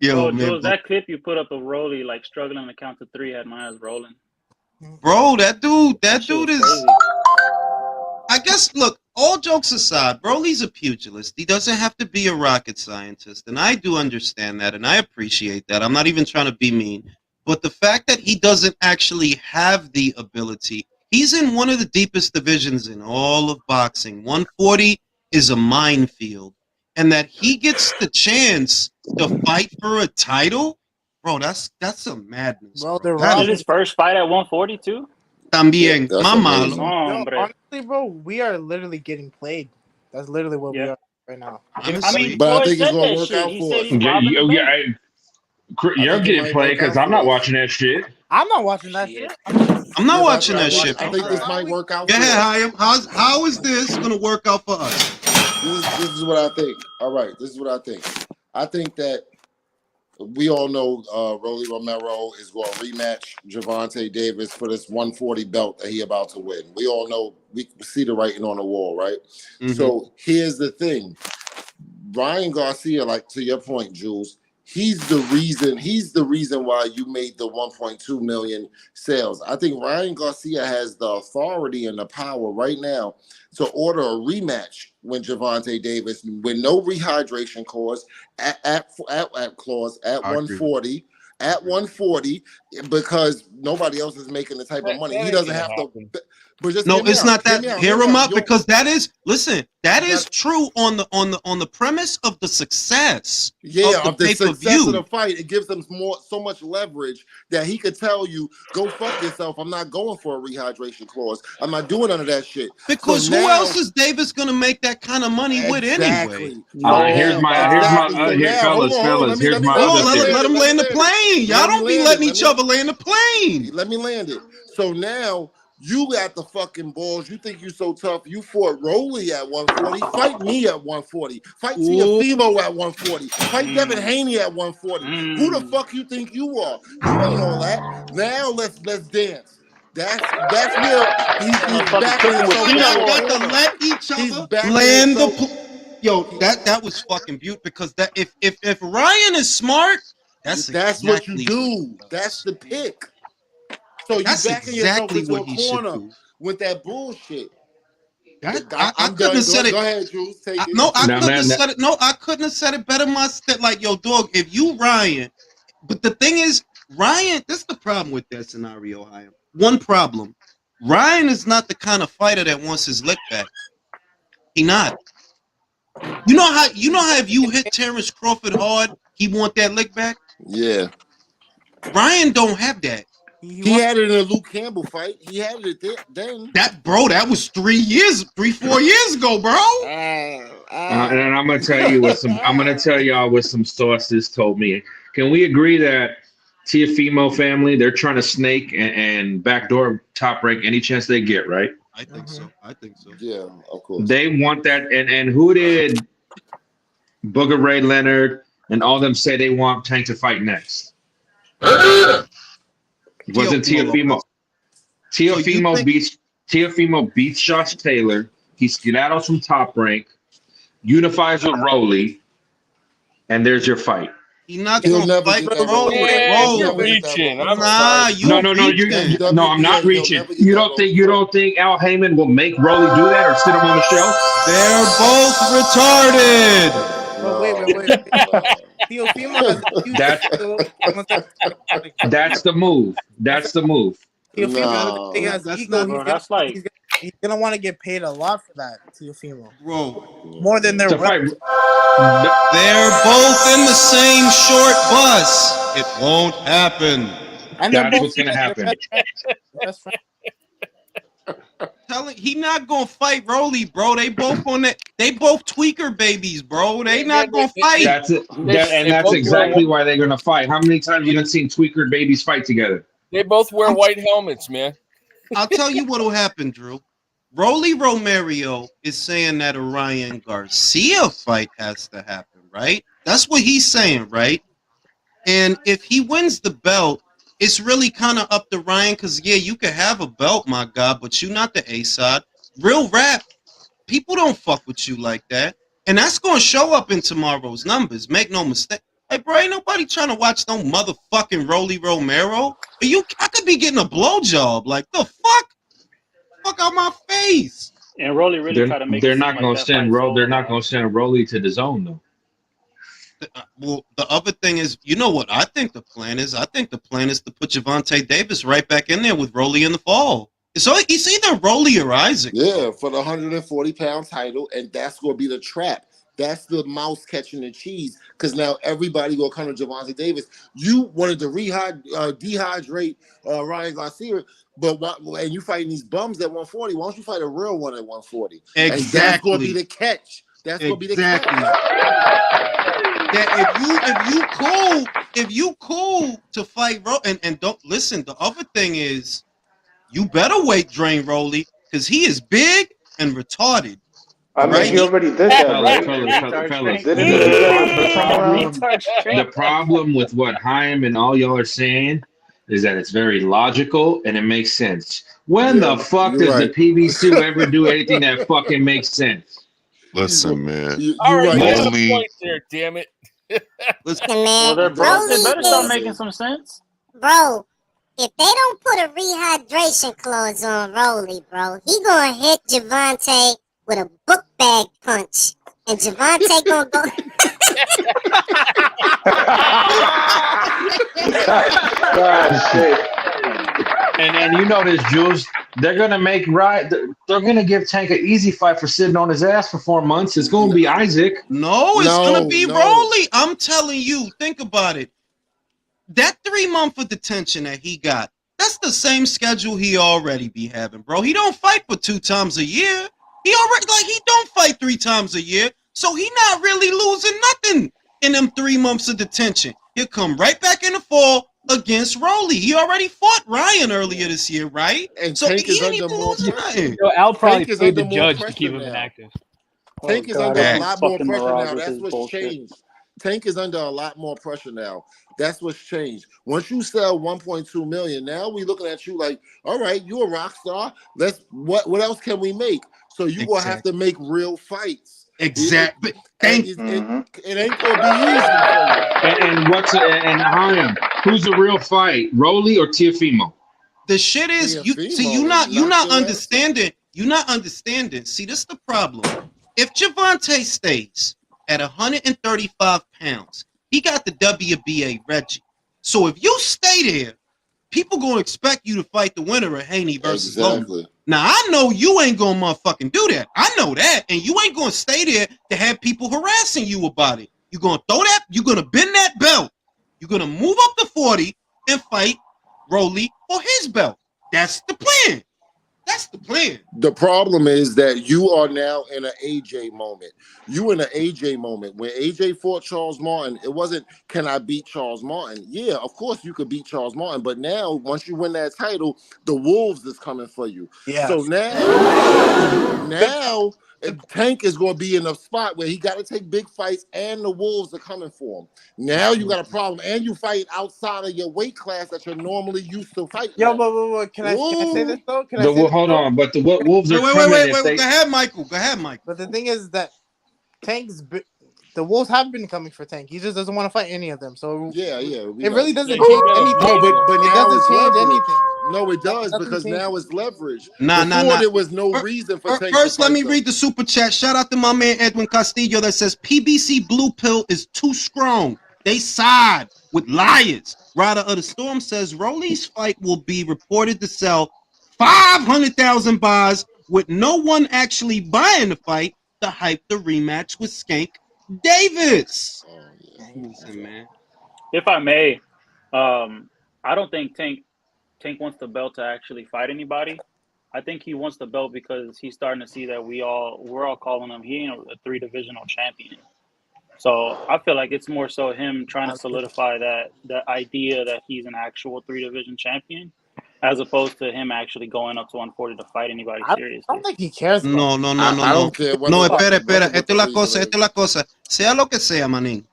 Yo, man, that clip you put up of Rolly like struggling to count to 3 had my eyes rolling. Bro, that dude is. Crazy. I guess, look, all jokes aside, Broly's a pugilist. He doesn't have to be a rocket scientist, and I do understand that, and I appreciate that. I'm not even trying to be mean, but the fact that he doesn't actually have the ability, he's in one of the deepest divisions in all of boxing. 140 is a minefield, and that he gets the chance to fight for a title, bro, that's a madness. Bro, that is his first fight at 140 too. También, honestly, bro, we are literally getting played. That's literally what we are right now. I mean, but I think it's gonna work out for us. You're getting played because I'm not watching that shit. I'm not watching that shit. I'm not watching that shit. I think this might work out. Go ahead, Chaim. How is this gonna work out for us? This is what I think. All right, this is what I think. I think that we all know Rolly Romero is going to rematch Gervonta Davis for this 140 belt that he about to win. We all know, we see the writing on the wall, right? Mm-hmm. So here's the thing. Ryan Garcia, like to your point, Jules, he's the reason why you made the 1.2 million sales. I think Ryan Garcia has the authority and the power right now to order a rematch when Gervonta Davis, with no rehydration clause at 140. At 140, because nobody else is making the type of money. He doesn't have to. But just no, it's not that. Hear him out, Yo, because that is true on the premise of the success. Of the success of the fight. It gives him so much leverage that he could tell you, go fuck yourself. I'm not going for a rehydration clause. I'm not doing none of that shit. Because who else is Davis gonna make that kind of money with anyway? Here's fellas. Here's my other theory. Let him land the plane. Y'all don't be letting each other land the plane. Let me land it. So now you got the fucking balls. You think you so tough. You fought Rolly at 140. Fight me at 140. Fight Teofimo at 140. Fight Devin Haney at 140. Who the fuck you think you are? You ain't all that. Now let's dance. That's where he's back in the let each other land the Yo, that was fucking beautiful, because that if Ryan is smart, that's what you do. That's the pick. So you backing yourself into a corner with that bullshit. I couldn't have said it. Go ahead, Jules. Take it. No, I couldn't have said it. No, I couldn't have said it better myself. Like, yo, dog, if you Ryan, but the thing is, Ryan, this is the problem with that scenario, Ryan. One problem. Ryan is not the kind of fighter that wants his lick back. He not. You know how if you hit Terrence Crawford hard, he want that lick back? Yeah. Ryan don't have that. He had it in a Luke Campbell fight. He had it then. That was 4 years ago, bro. And I'm gonna tell you what some sources told me. Can we agree that Teofimo family, they're trying to snake and backdoor Top Rank any chance they get, right? I think so. Yeah, of course. They want that, and who did Booger Ray Leonard and all them say they want Tank to fight next? Wasn't Teofimo? Teofimo beats Josh Taylor. He skedaddles from Top Rank, unifies with Rolly, and there's your fight. He's not gonna fight Rolly. You're reaching. No, I'm not reaching. You don't think Al Heyman will make Rolly do that or sit him on the show? They're both retarded. Wait. That's the move. Teofimo has ego. That's like He's gonna want to get paid a lot for that, Teofimo. Bro, more than their reps. They're both in the same short bus. It won't happen. And that's what's gonna happen. That's right. He not gonna fight Rolly, bro. They both on that. They both tweaker babies, bro. They not gonna fight. That's it. That's exactly why they're gonna fight. How many times you done seen tweaker babies fight together? They both wear white helmets, man. I'll tell you what'll happen, Drew. Rolly Romero is saying that a Ryan Garcia fight has to happen, right? That's what he's saying, right? And if he wins the belt, it's really kind of up to Ryan, because, yeah, you could have a belt, my God, but you're not the A-side. Real rap, people don't fuck with you like that. And that's going to show up in tomorrow's numbers. Make no mistake. Hey, bro, ain't nobody trying to watch no motherfucking Rolly Romero. I could be getting a blowjob. Like, the fuck? Fuck out my face. And Rolly really try to make. They're not going to send Rolly to the zone, though. Well, the other thing is, you know what I think the plan is? I think the plan is to put Gervonta Davis right back in there with Rolly in the fall. So it's either Rolly or Isaac. Yeah, for the 140-pound title, and that's going to be the trap. That's the mouse catching the cheese, because now everybody will come to Gervonta Davis. You wanted to dehydrate Ryan Garcia, and you fighting these bums at 140. Why don't you fight a real one at 140? Exactly. And that's going to be the catch. That's going to be the catch. That if you cool to fight and don't listen. The other thing is, you better weight drain Rolly, because he is big and retarded. I mean, he already did that, right? Fellas. The problem with what Chaim and all y'all are saying is that it's very logical and it makes sense. When the fuck does the PBC ever do anything that fucking makes sense? Listen, man. All right, you have a point there, damn it. Listen, well, they better start making some sense. Bro, if they don't put a rehydration clause on Rolly, bro, he gonna hit Gervonta with a book bag punch. And Gervonta gonna go... God, shit. And you know this, Jules. They're gonna make They're gonna give Tank an easy fight for sitting on his ass for 4 months. It's gonna be Isaac. No, it's gonna No, be no. Rolly. I'm telling you. Think about it. That 3 month of detention that he got, that's the same schedule he already be having, bro. He don't fight but 2 times a year. He don't fight 3 times a year. So he not really losing nothing in them 3 months of detention. He'll come right back in the fall against Rolly. He already fought Ryan earlier this year, right? And So Tank he is ain't under even more losing pressure. nothing. Yo, Al probably Tank is paid the under more judge to keep pressure him now. inactive. Tank is God, under a Aaron lot more fucking pressure Mirage now. with That's his what's bullshit. changed. Tank is under a lot more pressure now. That's what's changed. Once you sell 1.2 million, now we looking at you like, all right, you a rock star. What else can we make? So you will have to make real fights. Exactly. It ain't gonna be easy for you. And Hyam, who's the real fight, Rolly or Tiafimo? The shit is you not understanding. You're not understanding. See, this is the problem. If Gervonta stays at 135 pounds, he got the WBA Reggie. So if you stay there, people gonna expect you to fight the winner of Haney versus Loma. Now I know you ain't gonna motherfucking do that. I know that, and you ain't gonna stay there to have people harassing you about it. You're gonna you're gonna bend that belt. You're gonna move up to 40 and fight Rolly for his belt. That's the plan. That's the plan. The problem is that you are now in an AJ moment. You in an AJ moment. When AJ fought Charles Martin, it wasn't, can I beat Charles Martin? Yeah, of course you could beat Charles Martin. But now, once you win that title, the Wolves is coming for you. Yeah. So now Tank is going to be in a spot where he got to take big fights, and the Wolves are coming for him. Now you got a problem, and you fight outside of your weight class that you're normally used to fighting. Yo, but can I say this though? Hold on, but the Wolves are coming. Wait. Go ahead, Michael. But the thing is that the Wolves have been coming for Tank. He just doesn't want to fight any of them. So yeah, it really doesn't change anything. No, but it now doesn't it's change leverage. anything. No, it does Nothing because changes. now it's leverage. Nah. There was no reason for Tank. First, let me read the super chat. Shout out to my man Edwin Castillo that says PBC Blue Pill is too strong. They side with liars. Rider of the Storm says Rolly's fight will be reported to sell 500,000 buys with no one actually buying the fight to hype the rematch with Skank Davis. Oh, yeah. Listen, man. If I may, I don't think Tank wants the belt to actually fight anybody. I think he wants the belt because he's starting to see that we're all calling him, he ain't a 3 divisional champion. So I feel like it's more so him trying to solidify that idea that he's an actual 3 division champion, as opposed to him actually going up to 140 to fight anybody seriously. I don't think he cares. No. I don't care. No, espera. Esto es la cosa. Sea lo que sea, manín.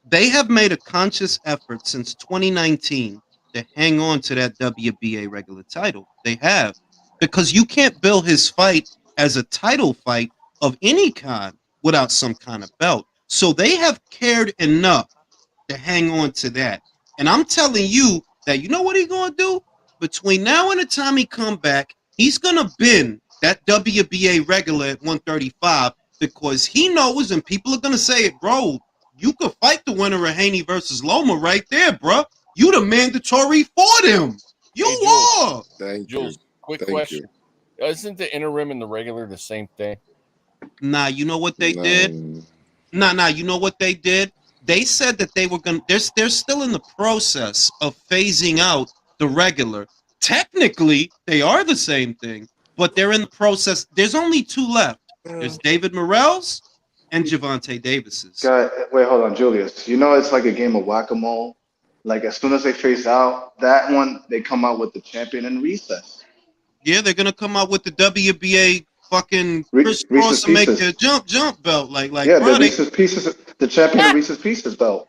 They have made a conscious effort since 2019 to hang on to that WBA regular title. They have. Because you can't bill his fight as a title fight of any kind without some kind of belt. So they have cared enough to hang on to that. And I'm telling you that you know what he's going to do? Between now and the time he come back, he's going to bend that WBA regular at 135 because he knows, and people are going to say it, bro, you could fight the winner of Haney versus Loma right there, bro. You the mandatory for them. You are. Thank Jules, you. quick question. Isn't the interim and the regular the same thing? Nah, you know what they did? Nah, you know what they did? They said that they were going to, they're still in the process of phasing out the regular. Technically, they are the same thing, but they're in the process. There's only 2 left. There's David Morrell's and Gervonta Davis's. Wait, hold on, Julius. You know it's like a game of whack-a-mole. Like as soon as they face out that one, they come out with the champion in recess. Yeah, they're gonna come out with the WBA fucking Chris Cross and make their jump belt. Like yeah, bro, the Reese's Pieces, the champion of Reese's Pieces belt.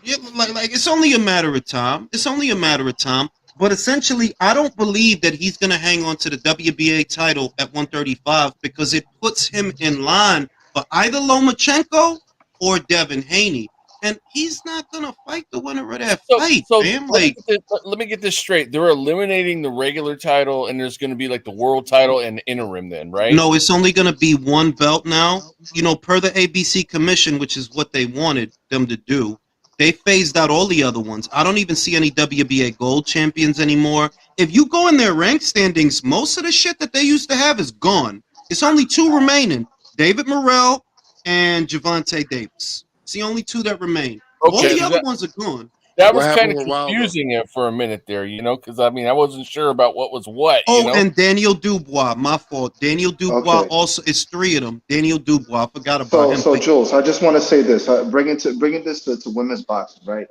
Yeah, like it's only a matter of time. It's only a matter of time. But essentially, I don't believe that he's gonna hang on to the WBA title at 135 because it puts him in line for either Lomachenko or Devin Haney. and he's not gonna fight the winner of that So, fight, so man. let, me Like, get this, let me get this straight. They're eliminating the regular title, and there's going to be like the world title and interim, then, right? no, it's only gonna be one belt now. You know, per the ABC commission, which is what they wanted them to do. They phased out all the other ones. I don't even see any WBA gold champions anymore. If you go in their rank standings, most of the shit that they used to have is gone. It's only two remaining: David Morrell and Javante Davis. It's the only two that remain. All Okay, the other ones are gone. that What was happened kind of with Wilder? confusing it for a minute there, because I mean I wasn't sure about what was what. Oh, and Daniel Dubois. My fault. Daniel Dubois Okay. also. It's three of them. Daniel Dubois. I forgot about him. So Jules, I just want to say this. Bringing this to women's boxing, right?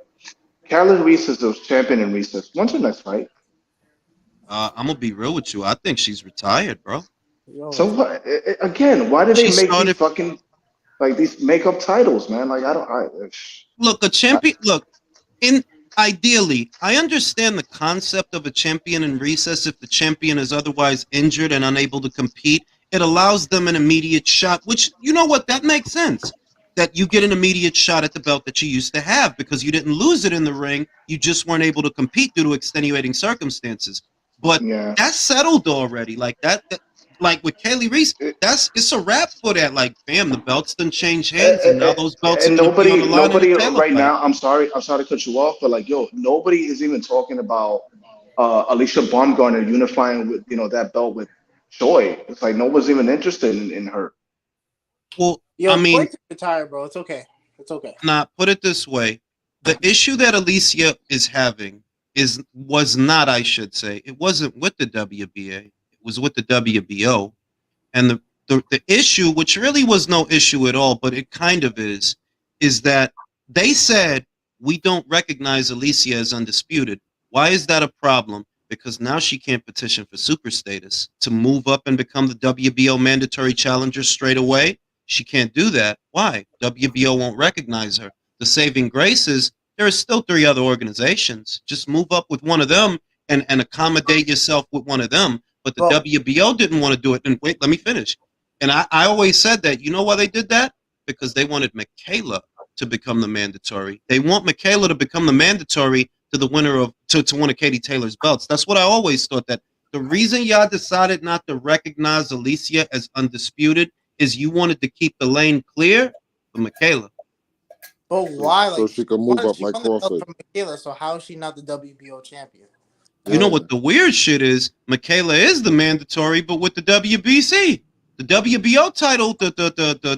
Carolyn Reese is the champion in recess. When's her next fight? I'm gonna be real with you. I think she's retired, bro. So what? Again, why do they She make started- these fucking like these makeup titles, man? Like Look, a champion. Look, ideally, I understand the concept of a champion in recess. If the champion is otherwise injured and unable to compete, it allows them an immediate shot. Which, you know what, that makes sense. That you get an immediate shot at the belt that you used to have because you didn't lose it in the ring. You just weren't able to compete due to extenuating circumstances. But that's settled already. Like that like with Kaylee Reese, it's a wrap for that. Like, fam, the belts done change hands, and now those belts are and gonna be on the line nobody in the Taylor right fight. now. I'm sorry to cut you off, but like, yo, nobody is even talking about Alicia Baumgartner unifying with that belt with Choi. It's like no one's even interested in her. Well, Yo, I mean, retire, bro. It's okay. It's okay. Nah, put it this way: the issue that Alicia is having was not, I should say, it wasn't with the WBA. It was with the WBO, and the issue, which really was no issue at all, but it kind of is that they said we don't recognize Alicia as undisputed. Why is that a problem? Because now she can't petition for super status to move up and become the WBO mandatory challenger straight away. She can't do that. Why? WBO won't recognize her. The saving grace is there are still three other organizations. Just move up with one of them and accommodate yourself with one of them. But the WBO didn't want to do it. And wait, let me finish. And I always said that. You know why they did that? Because they wanted Michaela to become the mandatory. They want Michaela to become the mandatory to the winner of to one of Katie Taylor's belts. That's what I always thought, that the reason y'all decided not to recognize Alicia as undisputed is you wanted to keep the lane clear for Michaela. But why? So she can move up like Crawford. Michaela, so how is she not the WBO champion? You know what the weird shit is? Michaela is the mandatory, but with the WBC. The WBO title, the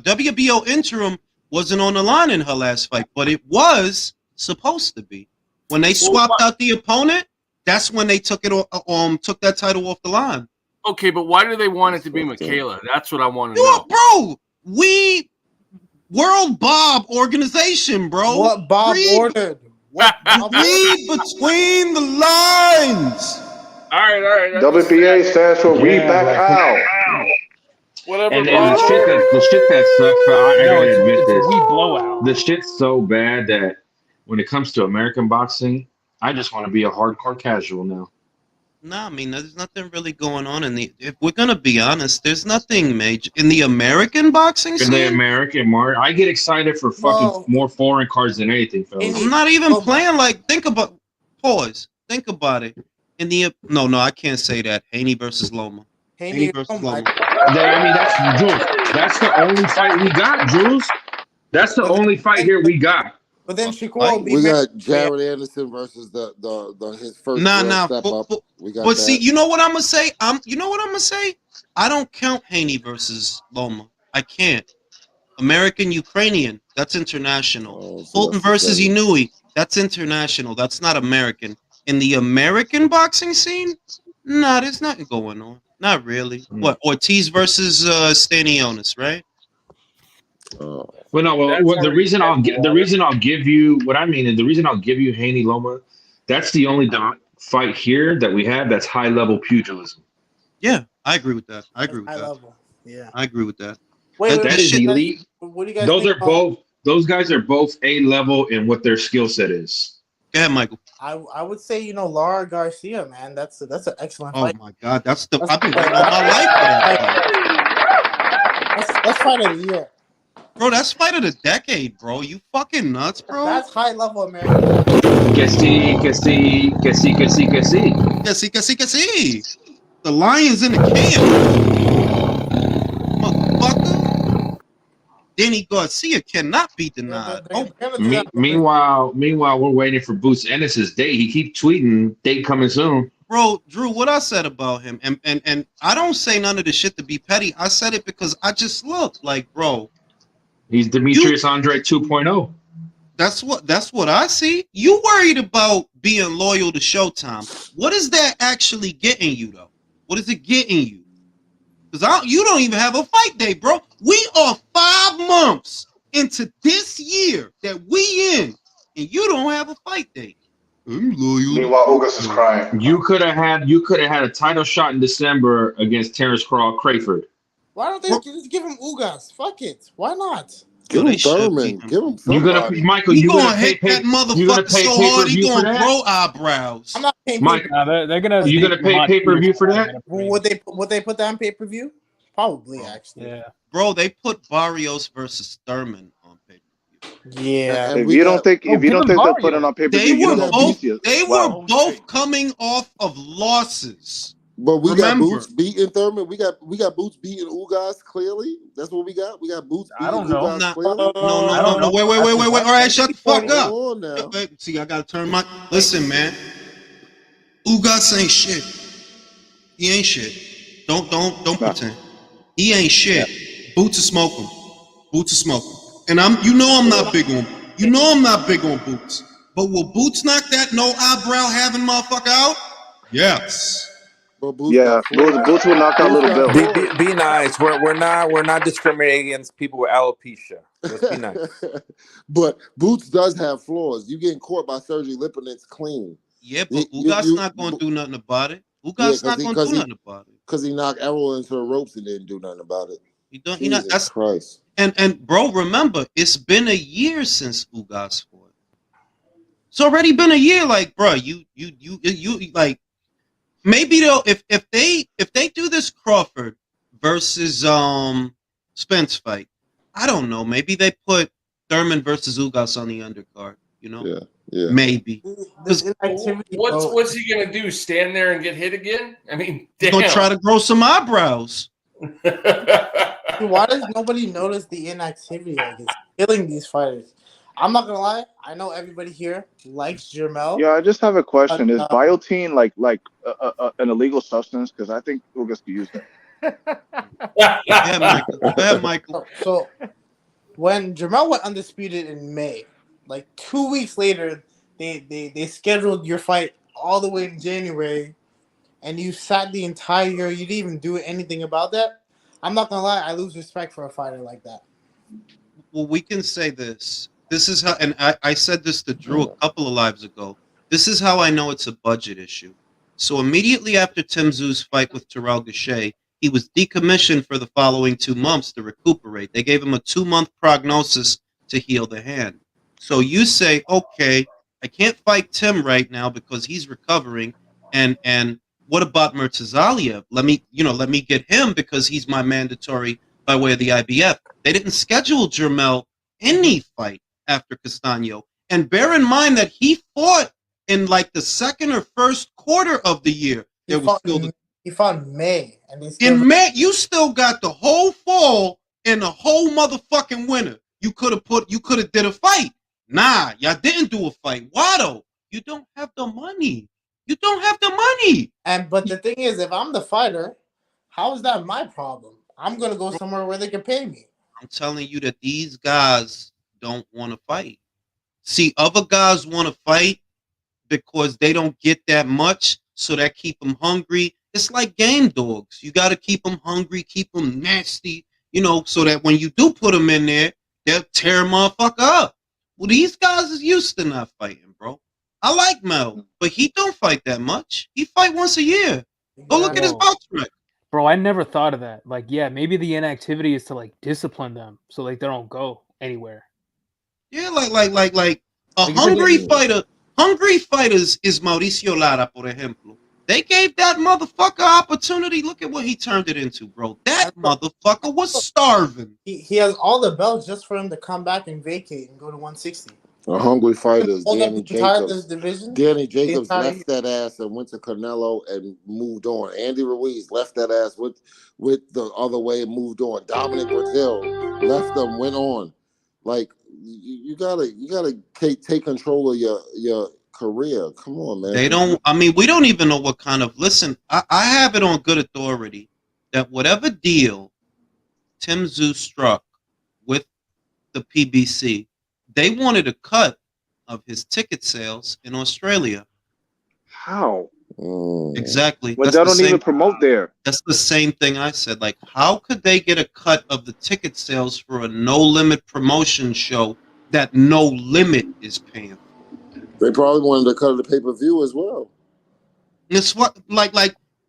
WBO interim wasn't on the line in her last fight, but it was supposed to be. When they swapped out the opponent, that's when they took that title off the line. Okay, but why do they want it to be Michaela? That's what I want to know. Bro, we World Bob organization, bro. What Bob ordered? Read between the lines. All right. WBA stands for We Back Out. Whatever. And the shit that sucks, I gotta admit this. We blowout. The shit's so bad that when it comes to American boxing, I just want to be a hardcore casual now. No, I mean, there's nothing really going on if we're gonna be honest, there's nothing major in the American boxing scene. In the American market, I get excited for fucking more foreign cards than anything, fellas. I'm not even playing think about it. No, I can't say that. Haney versus Loma. Haney versus Loma. I mean, that's Jules. That's the only fight we got, Jules. That's the only fight here we got. But then Shakur we got Jaron Anderson versus his first step up. We got see, you know what I'm gonna say? I don't count Haney versus Loma. I can't. American Ukrainian, that's international. Fulton versus Inouye, that's international. That's not American. In the American boxing scene, there's nothing going on. Not really. What, Ortiz versus Stanionis, right? Well, no. The reason I'll give you Haney Loma, that's the only fight here that we have that's high level pugilism. Yeah, I agree with that. Level. Yeah, I agree with that. That is elite. What do you guys think? Those guys are both A level in what their skill set is. Go ahead, Michael. I would say Lara Garcia, man. That's an excellent fight. Oh my God, I've been waiting all my life for that fight. Let's fight of the year. Bro, that's fight of the decade, bro. You fucking nuts, bro. That's high level American. Que sí. Que sí. The Lions in the camp. Motherfucker. Danny Garcia cannot be denied. Meanwhile, we're waiting for Boots Ennis' date. He keeps tweeting date coming soon. Bro, Drew, what I said about him, and I don't say none of the shit to be petty. I said it because I just look like, bro. He's Demetrius Andre 2.0. That's what I see. You worried about being loyal to Showtime. What is that actually getting you, though? What is it getting you? Because you don't even have a fight day, bro. We are 5 months into this year that we in, and you don't have a fight day. I'm loyal. Meanwhile, Ugas is crying. You could have had a title shot in December against Terrence Crawford. Why don't they just give him Ugas? Fuck it. Why not? Give him Thurman. Give him somebody. You gonna hit that motherfucker so hard he gonna grow eyebrows. I'm not paying Mike, they're gonna. You gonna pay pay-per-view for that? Would they put that on pay-per-view? Probably, actually. Yeah. Bro, they put Barrios versus Thurman on pay-per-view. Yeah. If you don't think they'll put it on pay-per-view, they were both coming off of losses. But we got Boots beating Thurman. We got Boots beating Ugas clearly. That's what we got. We got Boots beating Ugas clearly. No. Wait. All right, shut the fuck up. See, I gotta turn my. Listen, man. Ugas ain't shit. He ain't shit. Don't pretend. He ain't shit. Boots is smoking. And I'm not big on Boots. But will Boots knock that no eyebrow having motherfucker out? Yes. Boots will knock out Little Bill. Be nice. We're not discriminating against people with alopecia. Let's be nice. But Boots does have flaws. You getting caught by Sergey Lipin, it's clean. Yeah, but Ugas not gonna do nothing about it. Ugas not gonna do nothing about it. Because he knocked Errol into the ropes and didn't do nothing about it. That's Christ. And bro, remember, it's been a year since Ugas fought. It's already been a year. Like, bro, you like. Maybe they'll if they do this Crawford versus Spence fight, I don't know. Maybe they put Thurman versus Ugas on the undercard. You know, yeah. Maybe. What's he gonna do? Stand there and get hit again? I mean, he's gonna try to grow some eyebrows. Why does nobody notice the inactivity? Like, it's killing these fighters. I'm not gonna lie. I know everybody here likes Jermel. Yeah, I just have a question. Is biotin like an illegal substance? Because I think Ugas could use that. Yeah, Michael. So when Jermel went undisputed in May, like 2 weeks later, they scheduled your fight all the way in January, and you sat the entire year. You didn't even do anything about that. I'm not gonna lie. I lose respect for a fighter like that. Well, we can say this. This is how, and I said this to Drew a couple of lives ago. This is how I know it's a budget issue. So immediately after Tim Tszú's fight with Terrell Gausha, he was decommissioned for the following 2 months to recuperate. They gave him a 2-month prognosis to heal the hand. So you say, okay, I can't fight Tim right now because he's recovering. And what about Murtazaliev? Let me get him because he's my mandatory by way of the IBF. They didn't schedule Jermel any fight after Castaño. And bear in mind that he fought in like the second or first quarter of the year. He fought in May. In May, you still got the whole fall and the whole motherfucking winter. You could have did a fight. Nah, y'all didn't do a fight. Why though? You don't have the money. But the thing is, if I'm the fighter, how is that my problem? I'm gonna go somewhere where they can pay me. I'm telling you that these guys don't want to fight. See, other guys want to fight because they don't get that much, so that keep them hungry. It's like game dogs. You got to keep them hungry, keep them nasty, so that when you do put them in there, they'll tear a motherfucker up. Well, these guys is used to not fighting, bro. I like Mel, but he don't fight that much. He fight once a year. Go look at his box record. Bro, I never thought of that. Like, yeah, maybe the inactivity is to like discipline them so like they don't go anywhere. Yeah, like a hungry fighter. Hungry fighters is Mauricio Lara, por ejemplo. They gave that motherfucker opportunity. Look at what he turned it into, bro. That motherfucker was starving. He has all the belts just for him to come back and vacate and go to 160. Hungry fighters. Hold up Danny the entire Jacobs. division. Danny Jacobs left that ass and went to Canelo and moved on. Andy Ruiz left that ass with the other way and moved on. Dominic Brazil left them, went on. Like you gotta take control of your career. Come on, man. They don't. I mean, we don't even know what kind of. Listen, I have it on good authority that whatever deal Tim Tszyu struck with the PBC, they wanted a cut of his ticket sales in Australia. How? Exactly. Well, they don't even promote there. That's the same thing I said. Like, how could they get a cut of the ticket sales for a no limit promotion show that No Limit is paying for? They probably wanted to cut the pay-per-view as well. It's what like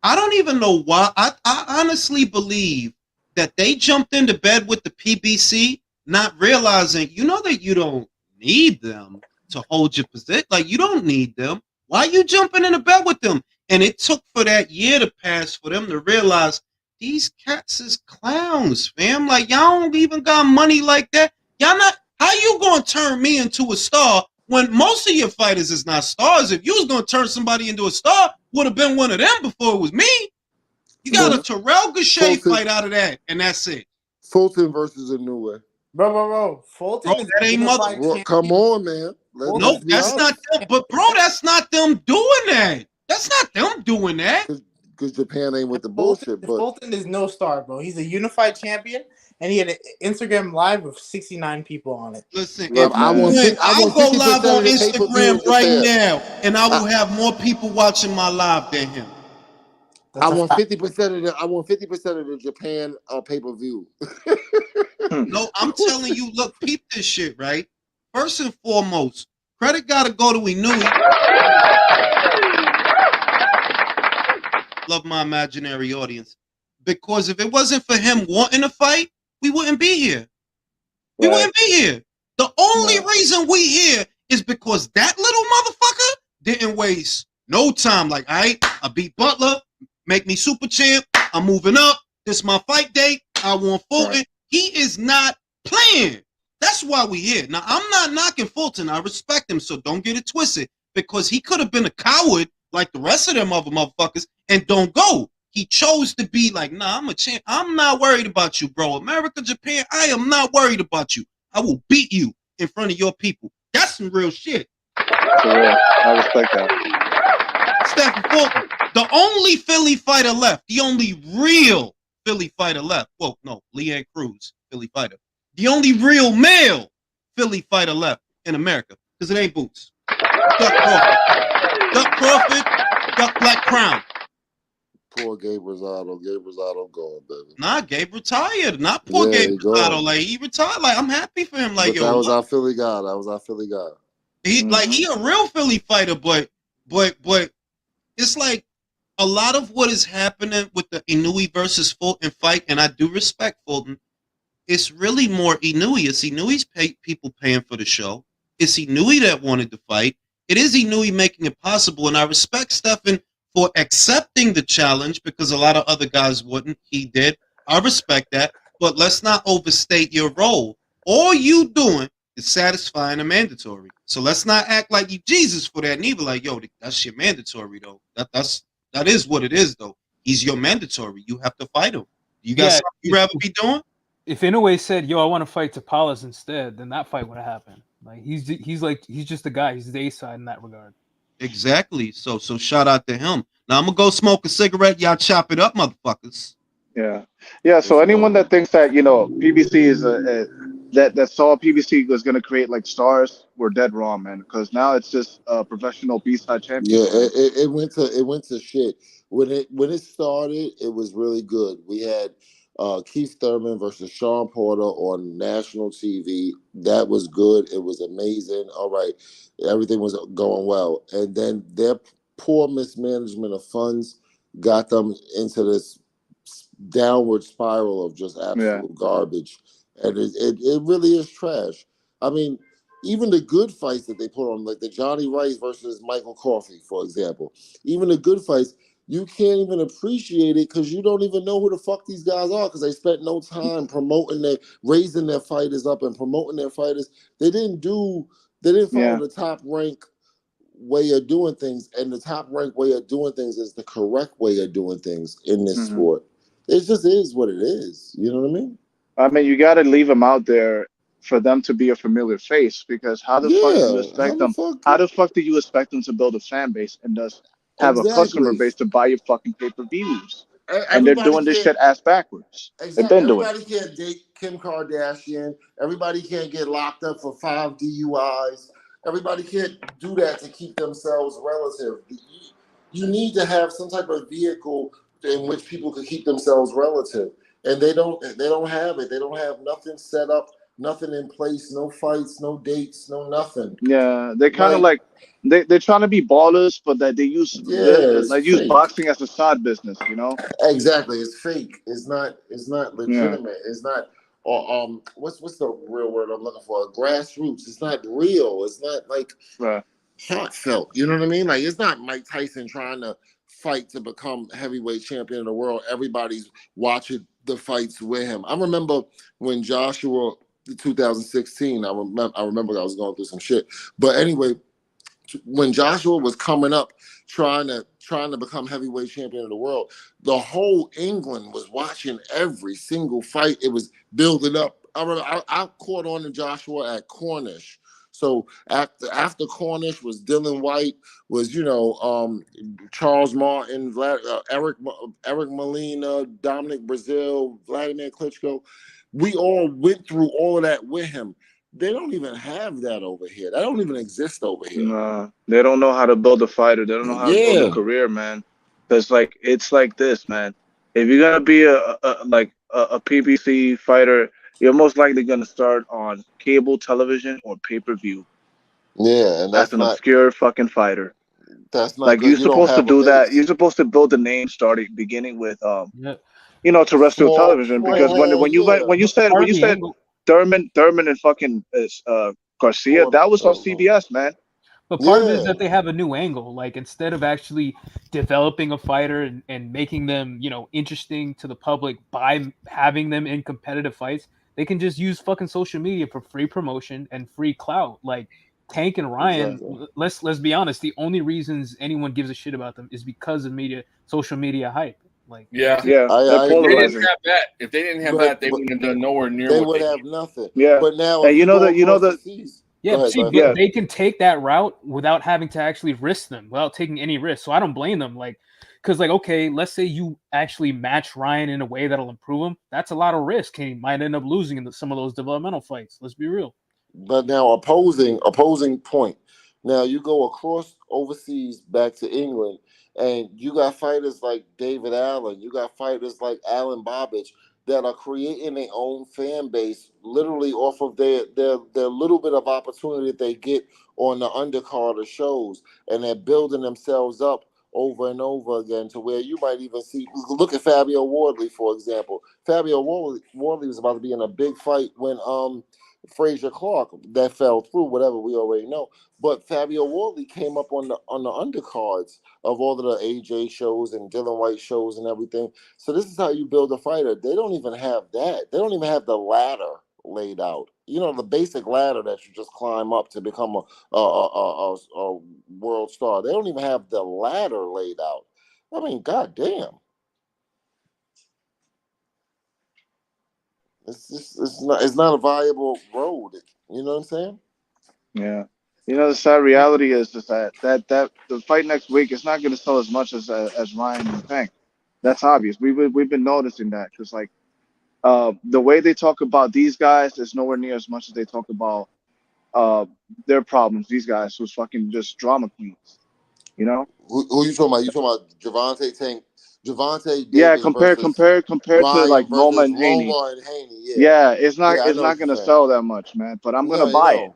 I don't even know why. I honestly believe that they jumped into bed with the PBC, not realizing, that you don't need them to hold your position. Like, you don't need them. Why are you jumping into bed with them? And it took for that year to pass for them to realize these cats is clowns, fam. Like, y'all don't even got money like that. Y'all not. How you gonna turn me into a star when most of your fighters is not stars? If you was gonna turn somebody into a star, would have been one of them before it was me. You got a Terrell Gausha fight out of that, and that's it. Fulton versus Inoue. Bro. Fulton is that ain't mother. Come on, man. No, that's not them. But bro, that's not them doing that. That's not them doing that. Because Japan ain't with the bullshit. But Fulton is no star, bro. He's a unified champion, and he had an Instagram live with 69 people on it. Listen, Look, I'll go live on the Instagram right now, and I will have more people watching my live than him. I want 50% of the. I want 50% of the Japan pay-per-view. No, I'm telling you. Look, peep this shit, right? First and foremost, credit got to go to Inoue. Love my imaginary audience, because if it wasn't for him wanting to fight, we wouldn't be here. We wouldn't be here. The only reason we here is because that little motherfucker didn't waste no time. Like, all right, I beat Butler, make me super champ. I'm moving up. This is my fight date. I want Fulton. Right. He is not playing. That's why we here. Now, I'm not knocking Fulton. I respect him, so don't get it twisted, because he could have been a coward like the rest of them other motherfuckers and don't go. He chose to be like, nah, I'm a champ. I'm not worried about you, bro. America, Japan, I am not worried about you. I will beat you in front of your people. That's some real shit. I respect that. Stephen Fulton, the only Philly fighter left, the only real Philly fighter left. Well, no, Leanne Cruz, Philly fighter. The only real male Philly fighter left in America, because it ain't Boots. Duck Crawford, Duck Black Crown. Poor Gabe Rosado. Gabe Rosado gone, baby. Nah, Gabe retired. Not poor Gabe Rosado. Like, he retired. Like, I'm happy for him. Like, that was our Philly guy. He like, he a real Philly fighter, but it's like a lot of what is happening with the Inoue versus Fulton fight, and I do respect Fulton. It's really more Inoue. It's Inoue's people paying for the show. It's Inoue that wanted to fight. It is Inoue making it possible, and I respect Stephen for accepting the challenge, because a lot of other guys wouldn't. He did. I respect that, but let's not overstate your role. All you doing is satisfying a mandatory. So let's not act like you Jesus for that, neither. Like, yo, that's your mandatory though. That is what it is though. He's your mandatory. You have to fight him. You got something you'd rather be doing? If Inoue said, yo, I want to fight Tapales instead, then that fight would have happened. Like, he's just a guy. He's the A side in that regard. Exactly. So shout out to him. Now I'm gonna go smoke a cigarette. Y'all chop it up, motherfuckers. Yeah. So anyone that thinks that PBC is that saw PBC was gonna create like stars, we're dead wrong, man. Because now it's just a professional B-side champion. Yeah, it went to shit. When it started, it was really good. We had Keith Thurman versus Sean Porter on national TV. That was good. It was amazing. All right, everything was going well, and then their poor mismanagement of funds got them into this downward spiral of just absolute garbage, and it really is trash. I mean, even the good fights that they put on, like the Johnny Rice versus Michael Coffey, for example, even the good fights, you can't even appreciate it because you don't even know who the fuck these guys are because they spent no time raising their fighters up and promoting their fighters. They didn't follow the top rank way of doing things, and the top rank way of doing things is the correct way of doing things in this sport. It just is what it is. You know what I mean? I mean, you got to leave them out there for them to be a familiar face, because how the fuck do you expect them? How the fuck do you expect them to build a fan base and thus have a customer base to buy your fucking pay-per-views? And they're doing this shit ass backwards. Exactly. They've been doing it. Everybody can't date Kim Kardashian. Everybody can't get locked up for 5 DUIs. Everybody can't do that to keep themselves relative. You need to have some type of vehicle in which people can keep themselves relative. And they don't have it. They don't have nothing set up, nothing in place, no fights, no dates, no nothing. Yeah, they're kind of like they're trying to be ballers, but that they use use boxing as a side business, you know? Exactly, it's fake. It's not legitimate. Yeah. It's not. What's the real word I'm looking for? Grassroots. It's not real. It's not like heartfelt. You know what I mean? Like, it's not Mike Tyson trying to fight to become heavyweight champion of the world. Everybody's watching the fights with him. I remember when Joshua, 2016. I remember I was going through some shit. But anyway, when Joshua was coming up, trying to become heavyweight champion of the world, the whole England was watching every single fight. It was building up. I remember I caught on to Joshua at Cornish. So after Cornish was Dylan White, was Charles Martin, Eric Molina, Dominic Brazil, Vladimir Klitschko. We all went through all of that with him. They don't even have that over here. That don't even exist over here. Nah, they don't know how to build a fighter. They don't know how to build a career, man. Because it's like this, man. If you're gonna be a PBC fighter, you're most likely gonna start on cable television or pay-per-view. Yeah, and that's an obscure fucking fighter. That's not like good. you're supposed to do that. You're supposed to build a name beginning with terrestrial television, because when you said Thurman and fucking Garcia, that was on CBS, man. But part of it is that they have a new angle. Like, instead of actually developing a fighter and making them, interesting to the public by having them in competitive fights, they can just use fucking social media for free promotion and free clout. Like Tank and Ryan, let's be honest, the only reasons anyone gives a shit about them is because of social media hype. Like, they didn't have that. If they didn't have that, they wouldn't have done nowhere near. They would have nothing. Yeah, but now and they can take that route without having to actually risk them, without taking any risk. So I don't blame them. Because okay, let's say you actually match Ryan in a way that'll improve him. That's a lot of risk. He might end up losing in some of those developmental fights. Let's be real. But now opposing point. Now you go across overseas back to England, and you got fighters like David Allen. You got fighters like Alan Bobic that are creating their own fan base literally off of their little bit of opportunity that they get on the undercard of shows, and they're building themselves up over and over again to where you might even see, look at Fabio Wardley, for example. Fabio Wardley was about to be in a big fight when Frazier Clark, that fell through, whatever, we already know. But Fabio Wardley came up on the undercards of all of the AJ shows and Dylan White shows and everything. So this is how you build a fighter. They don't even have that. They don't even have the ladder laid out. The basic ladder that you just climb up to become a world star. They don't even have the ladder laid out. I mean, goddamn. It's not a viable road. You know what I'm saying? Yeah. The sad reality is that the fight next week is not going to sell as much as Ryan and Tank. That's obvious. We've been noticing that, because the way they talk about these guys is nowhere near as much as they talk about their problems. These guys who's fucking just drama queens. Who you talking about? You talking about Gervonta Tank? Gervonta Davis. Yeah, compared to like Loma and Haney. Yeah, it's not gonna sell that much, man. But I'm gonna buy it.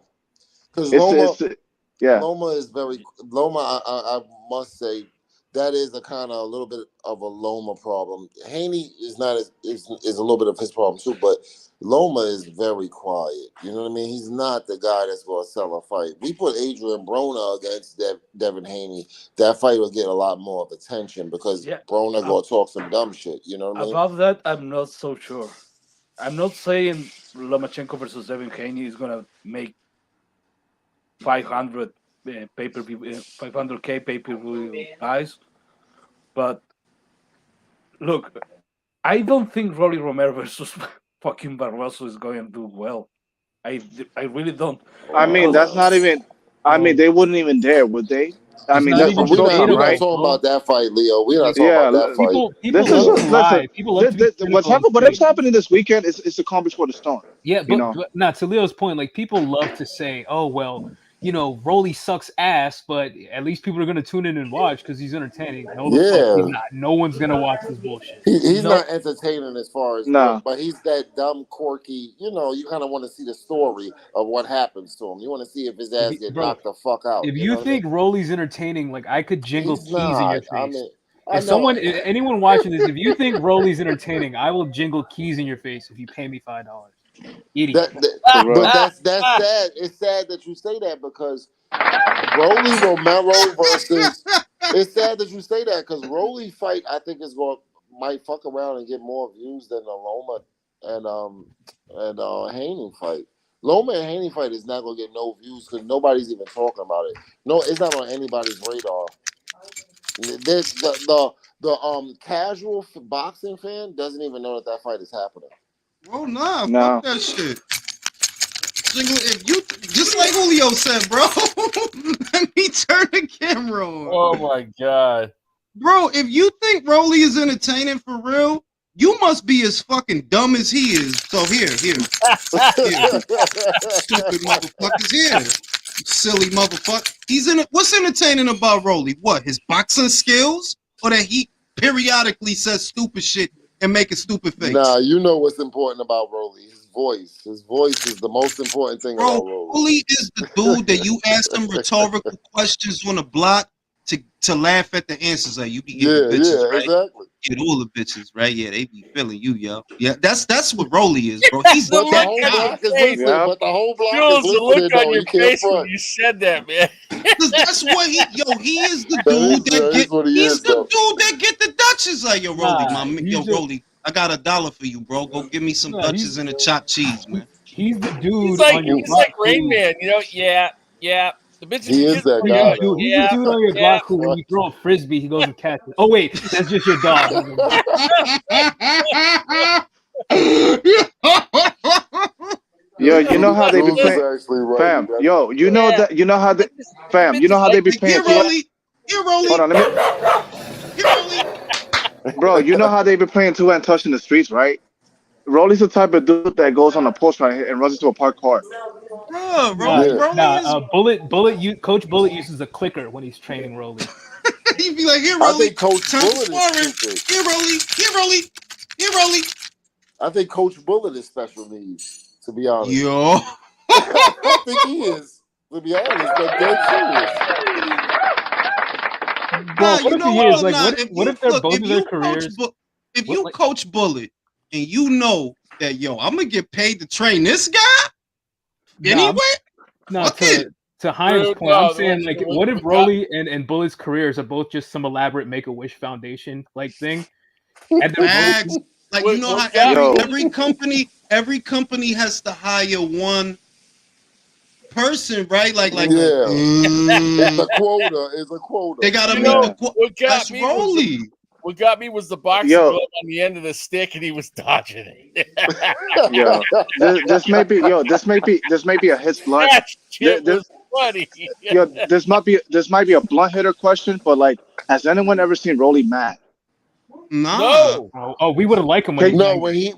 Because Loma is Loma, I must say, that is a kind of a little bit of a Loma problem. Haney is not is a little bit of his problem too, but Loma is very quiet. You know what I mean? He's not the guy that's going to sell a fight. We put Adrian Broner against Devin Haney. That fight will get a lot more of attention because Broner going to talk some dumb shit. You know what I mean? About that, I'm not so sure. I'm not saying Lomachenko versus Devin Haney is gonna make 500 pay-per-view, 500K pay-per-view buys, but look, I don't think Rolly Romero versus fucking Barroso is going to do well. I really don't. I mean, that's not even. I mean, they wouldn't even dare, would they? I mean, that's on Showtime, right? We're not talking about that fight, Leo. We're not talking about that fight. Whatever's happening this weekend is accomplished for the Storm. Yeah, but not to Leo's point. Like, people love to say, "Oh well, you know, Rolly sucks ass," but at least people are going to tune in and watch because he's entertaining. No, he's not. No one's going to watch this bullshit. He's not entertaining as far as but he's that dumb, quirky. You know, you kind of want to see the story of what happens to him. You want to see if his ass get knocked the fuck out. If you think Rolly's entertaining, like, I could jingle keys in your face. If anyone watching this, if you think Rolly's entertaining, I will jingle keys in your face if you pay me $5. Idiot. But that's sad. It's sad that you say that because Rolly Romero versus. It's sad that you say that because Rolly fight I think might fuck around and get more views than the Loma and Haney fight. Loma and Haney fight is not gonna get no views because nobody's even talking about it. No, it's not on anybody's radar. The casual boxing fan doesn't even know that fight is happening. Oh no, fuck that shit. If you just like Julio said, bro, let me turn the camera on. Oh my god, bro! If you think Rolly is entertaining for real, you must be as fucking dumb as he is. So here, stupid motherfuckers here, you silly motherfucker. He's in. What's entertaining about Rolly? What, his boxing skills, or that he periodically says stupid shit and make a stupid face? Nah, you know what's important about Rolly. His voice. His voice is the most important thing about Rolly. Rolly is the dude that you ask him rhetorical questions on the block to laugh at the answers. Like, you be getting bitches, right? Exactly. Get all the bitches, right? Yeah, they be feeling you, yo. Yeah, that's what Rolly is, bro. He's the that look guy. on your face. But the whole block Jules, is the look listening, on your face when you said that, man. Because that's what he is the dude that get the Dutchess. Like, yo, Rolly, Rolly, I got $1 for you, bro. Go give me some Dutchess and a chopped cheese, man. He's the dude. He's like Rain Man, you know? Yeah. The bitch he is that guy. Dude, he's the dude on your block who, when you throw a frisbee, he goes and catches it. Oh wait, that's just your dog. Yo, you know how they be playing, fam. Yo, you know that. You know how they, fam. You know how they be playing. Rolly. Hold on, let me. Bro, you know how they be playing two-hand touch in the streets, right? Rolly's the type of dude that goes on a post right and runs into a parked car. Bro, Rolly. Coach Bullet uses a clicker when he's training Rolly. He'd be like, "Here, Rolly." I think Coach Bullet is stupid. Here, Rolly. Here, Rolly. Here, Rolly. I think Coach Bullet is special needs. To be honest, yo, I think he is. To be honest, but dead serious. Well, what if he is? Like, what if they're both of their careers? If you coach Bullet and you know that, yo, I'm gonna get paid to train this guy anyway. To Heinz's point, I'm saying, like, what if Rolly and Bullet's careers are both just some elaborate Make-A-Wish Foundation like thing? And Max, like, you know how every company has to hire one person, right? Like the quota is a quota. They gotta meet the quota. That's Rolly. What got me was the boxing glove on the end of the stick, and he was dodging it. This may be a hits blunt. That shit was funny. This might be a blunt hitter question, but like, has anyone ever seen Rolly mad? No. Oh, we would have liked him when he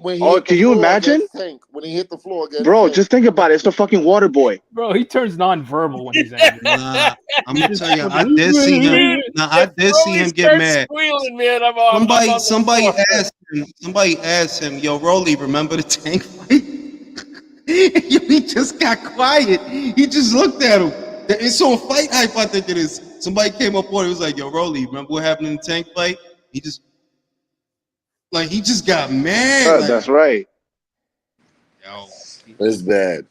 can you imagine? When he hit the floor again. Bro, just think about it. It's the fucking water boy. Bro, he turns non-verbal when he's angry. Nah, I'm gonna tell you, I did see him. I did see him get mad. Squealing, man. Somebody asked him, yo, Rolly, remember the tank fight? He just got quiet. He just looked at him. It's on Fight Hype, I think it is. Somebody came up on it. Was like, "Yo, Rolly, remember what happened in the Tank fight? He just got mad. Like, That's right. yo, It's bad.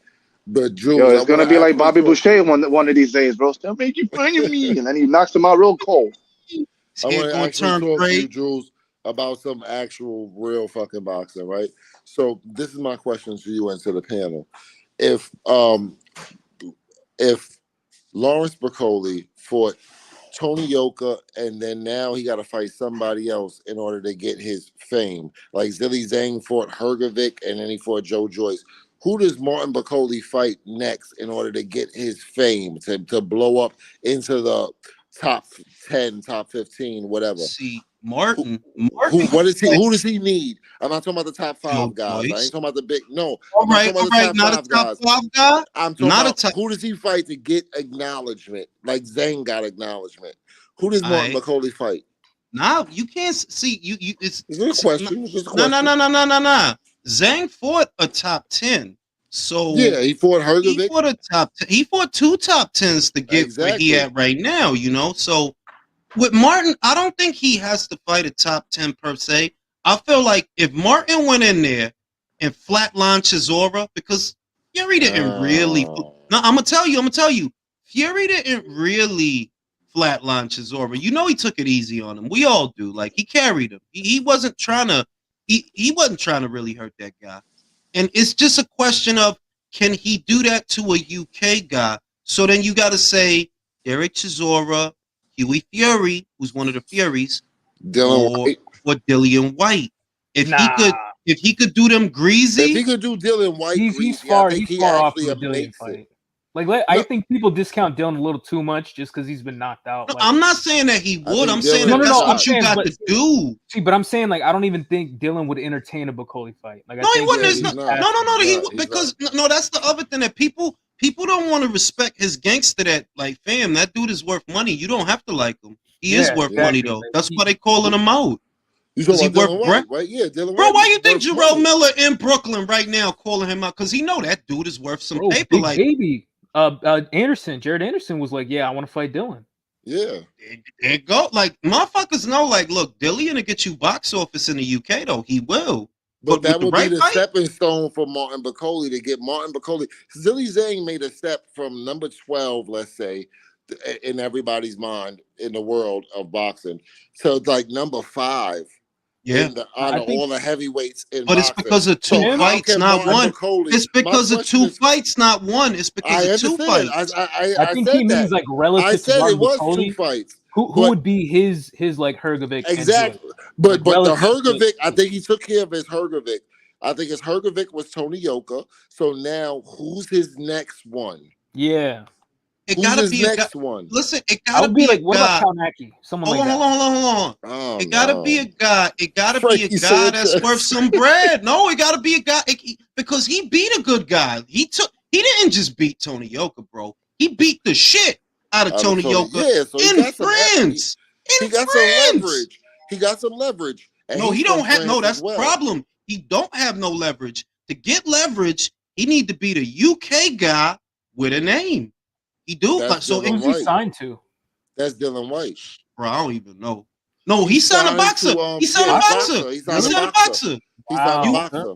But Yo, Jules, I it's want gonna to be ask like you a Bobby Boucher question. one of these days, bro. Stop making fun of me, and then he knocks him out real cold. his I head want to gonna actually turn talk to you, gray. Jules, about some actual real fucking boxing, right? So this is my question to you and to the panel. If Lawrence Bacoli fought Tony Yoka, and then now he got to fight somebody else in order to get his fame. Like Zilly Zhang fought Hergovic, and then he fought Joe Joyce. Who does Martin Bacoli fight next in order to get his fame, to blow up into the top 10, top 15, whatever? See, Martin. Who does he need? I'm not talking about the top 5 guys. I ain't talking about the big. No, All right, I'm not talking about the not top a top 5 guys. 5 guy. I'm talking Not about a top. who does he fight to get acknowledgement? Like Zane got acknowledgement. Who does Martin Bacoli fight? Nah, you can't see you. It's a question. It's just a No. question. Zhang fought a top 10. So yeah, he fought Hergovic. He fought a top 10. He fought 2 top 10s to get where he Exactly. at right now. You know, so with Martin, I don't think he has to fight a top 10 per se. I feel like if Martin went in there and flatlined Chisora, because Fury didn't really. No, I'm gonna tell you, Fury didn't really flatline Chisora. You know, he took it easy on him. We all do. Like, he carried him. He wasn't trying to. He wasn't trying to really hurt that guy. And it's just a question of, can he do that to a UK guy? So then you got to say Derek Chisora, Huey Fury, who's one of the Furies, or Dillian White. If he could do them greasy, if he could do Dillian White, he's far off from the Dillian fight. I think people discount Dylan a little too much just because he's been knocked out. No, I'm not saying that he would. I'm saying that's what you got to do. See, but I'm saying, like, I don't even think Dylan would entertain a Bacoli fight. Like, no, he wouldn't. No, that's the other thing that people don't want to respect his gangster. That, like, fam, that dude is worth money. You don't have to like him. He is worth money though. That's why they calling him out. Because he worth White, right? Yeah, Dylan Bro, White why you think worth Jarrell money. Miller in Brooklyn right now calling him out? Because he know that dude is worth some paper. Big Like, baby. Jared Anderson was like, yeah, I want to fight Dylan. Yeah. It go. Like, motherfuckers know, like, look, Dillian to get you box office in the UK, though. He will. But that would be the stepping stone for Martin Bacoli to get Martin Bacoli. Zilly Zhang made a step from number 12, let's say, in everybody's mind in the world of boxing, to like number 5. Yeah, all the heavyweights in but boxing. It's because of 2 fights, not one. It's because of 2 fights, not one. It's because of 2 fights. I think he means like relative. I said to it was Bacoli, 2 fights. Who would be his like Hergovic? Exactly, but the Hergovic, I think he took care of his Hergovic. I think his Hergovic was Tony Yoka. So now, who's his next one? Yeah. It gotta be next one. Listen, it gotta be like, a what guy. about Kalnaki? Someone like that. Hold on. Oh, it gotta be a guy. It gotta be a guy that's worth some bread. No, it gotta be a guy because he beat a good guy. He didn't just beat Tony Yoka, bro. He beat the shit out of Tony Yoka in France. He got some leverage. He got some leverage. No, he don't have. No, that's the problem. He don't have no leverage. To get leverage, he need to be the UK guy with a name. He do. So who's he signed to? That's Dylan White. Bro, I don't even know. No, he signed a boxer. He signed a boxer. He signed a boxer. He signed a boxer.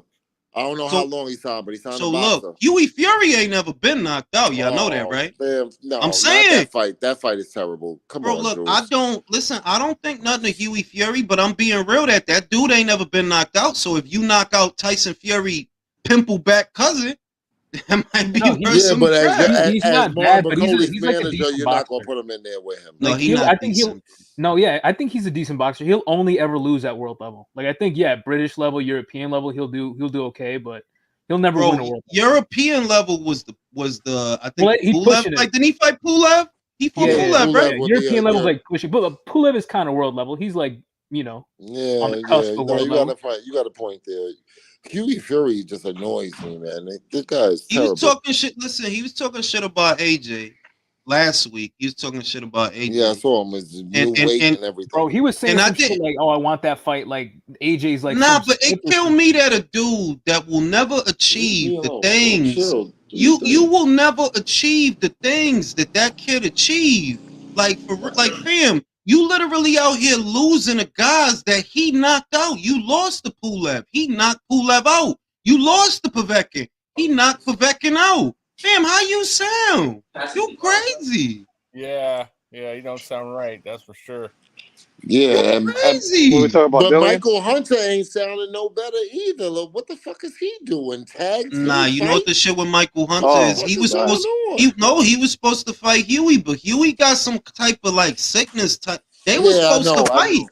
I don't know how long he signed, but he signed a boxer. So look, Huey Fury ain't never been knocked out. Y'all know that, right? Man, no, I'm saying that fight is terrible. Come on, look, Jules. I don't think nothing of Huey Fury, but I'm being real that dude ain't never been knocked out. So if you knock out Tyson Fury, pimple back cousin, that might be but he's not bad, but he's manager, like a decent you're boxer. not gonna put him in there with him. No, I think he's a decent boxer. He'll only ever lose at world level. Like, I think, British level, European level, he'll do okay, but he'll never win a world level. European level was the I think Pulev. Like, didn't he fight Pulev? He fought Pulev, right? European level's like pushing, but Pulev is kind of world level. He's like, on the cusp of world level. You got a point there. Huey Fury just annoys me, man. This guy is terrible. He was talking shit. Listen, he was talking shit about AJ last week. He was talking shit about AJ. Yeah, I saw him with new weight and everything. Bro, he was saying some shit like, "Oh, I want that fight." Like, AJ's like, nah, but it killed me that a dude that will never achieve the things you will never achieve the things that kid achieved Like fam, you literally out here losing the guys that he knocked out. You lost to Pulev. He knocked Pulev out. You lost to Povetkin. He knocked Povetkin out. Fam, how you sound? You crazy. Yeah, you don't sound right. That's for sure. Yeah, and when we talk about but billions, Michael Hunter ain't sounding no better either. Look, what the fuck is he doing? Tags? Nah, you know what the shit with Michael Hunter is? He was supposed he was supposed to fight Huey, but Huey got some type of like sickness. They was supposed to fight.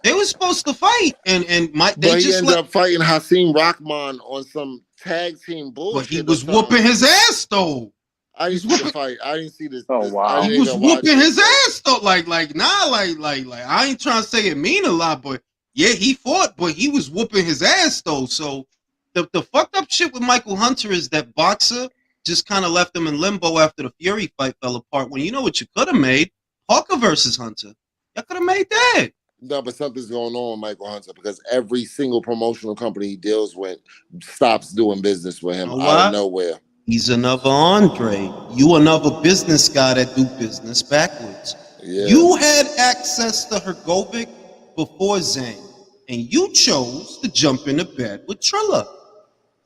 They was supposed to fight, and they he just ended up fighting Hasim Rahman on some tag team bullshit. But he was whooping his ass though. I didn't see the fight. I didn't see this. Oh wow! He was whooping his ass though. Like I ain't trying to say it mean a lot, but yeah, he fought, but he was whooping his ass though. So the fucked up shit with Michael Hunter is that Boxer just kind of left him in limbo after the Fury fight fell apart. When you know what you could have made, Parker versus Hunter. Y'all could have made that. No, but something's going on with Michael Hunter because every single promotional company he deals with stops doing business with him out of nowhere. He's another Andre. You another business guy that do business backwards. Yeah. You had access to Hrgovic before Zane, and you chose to jump into bed with Trilla.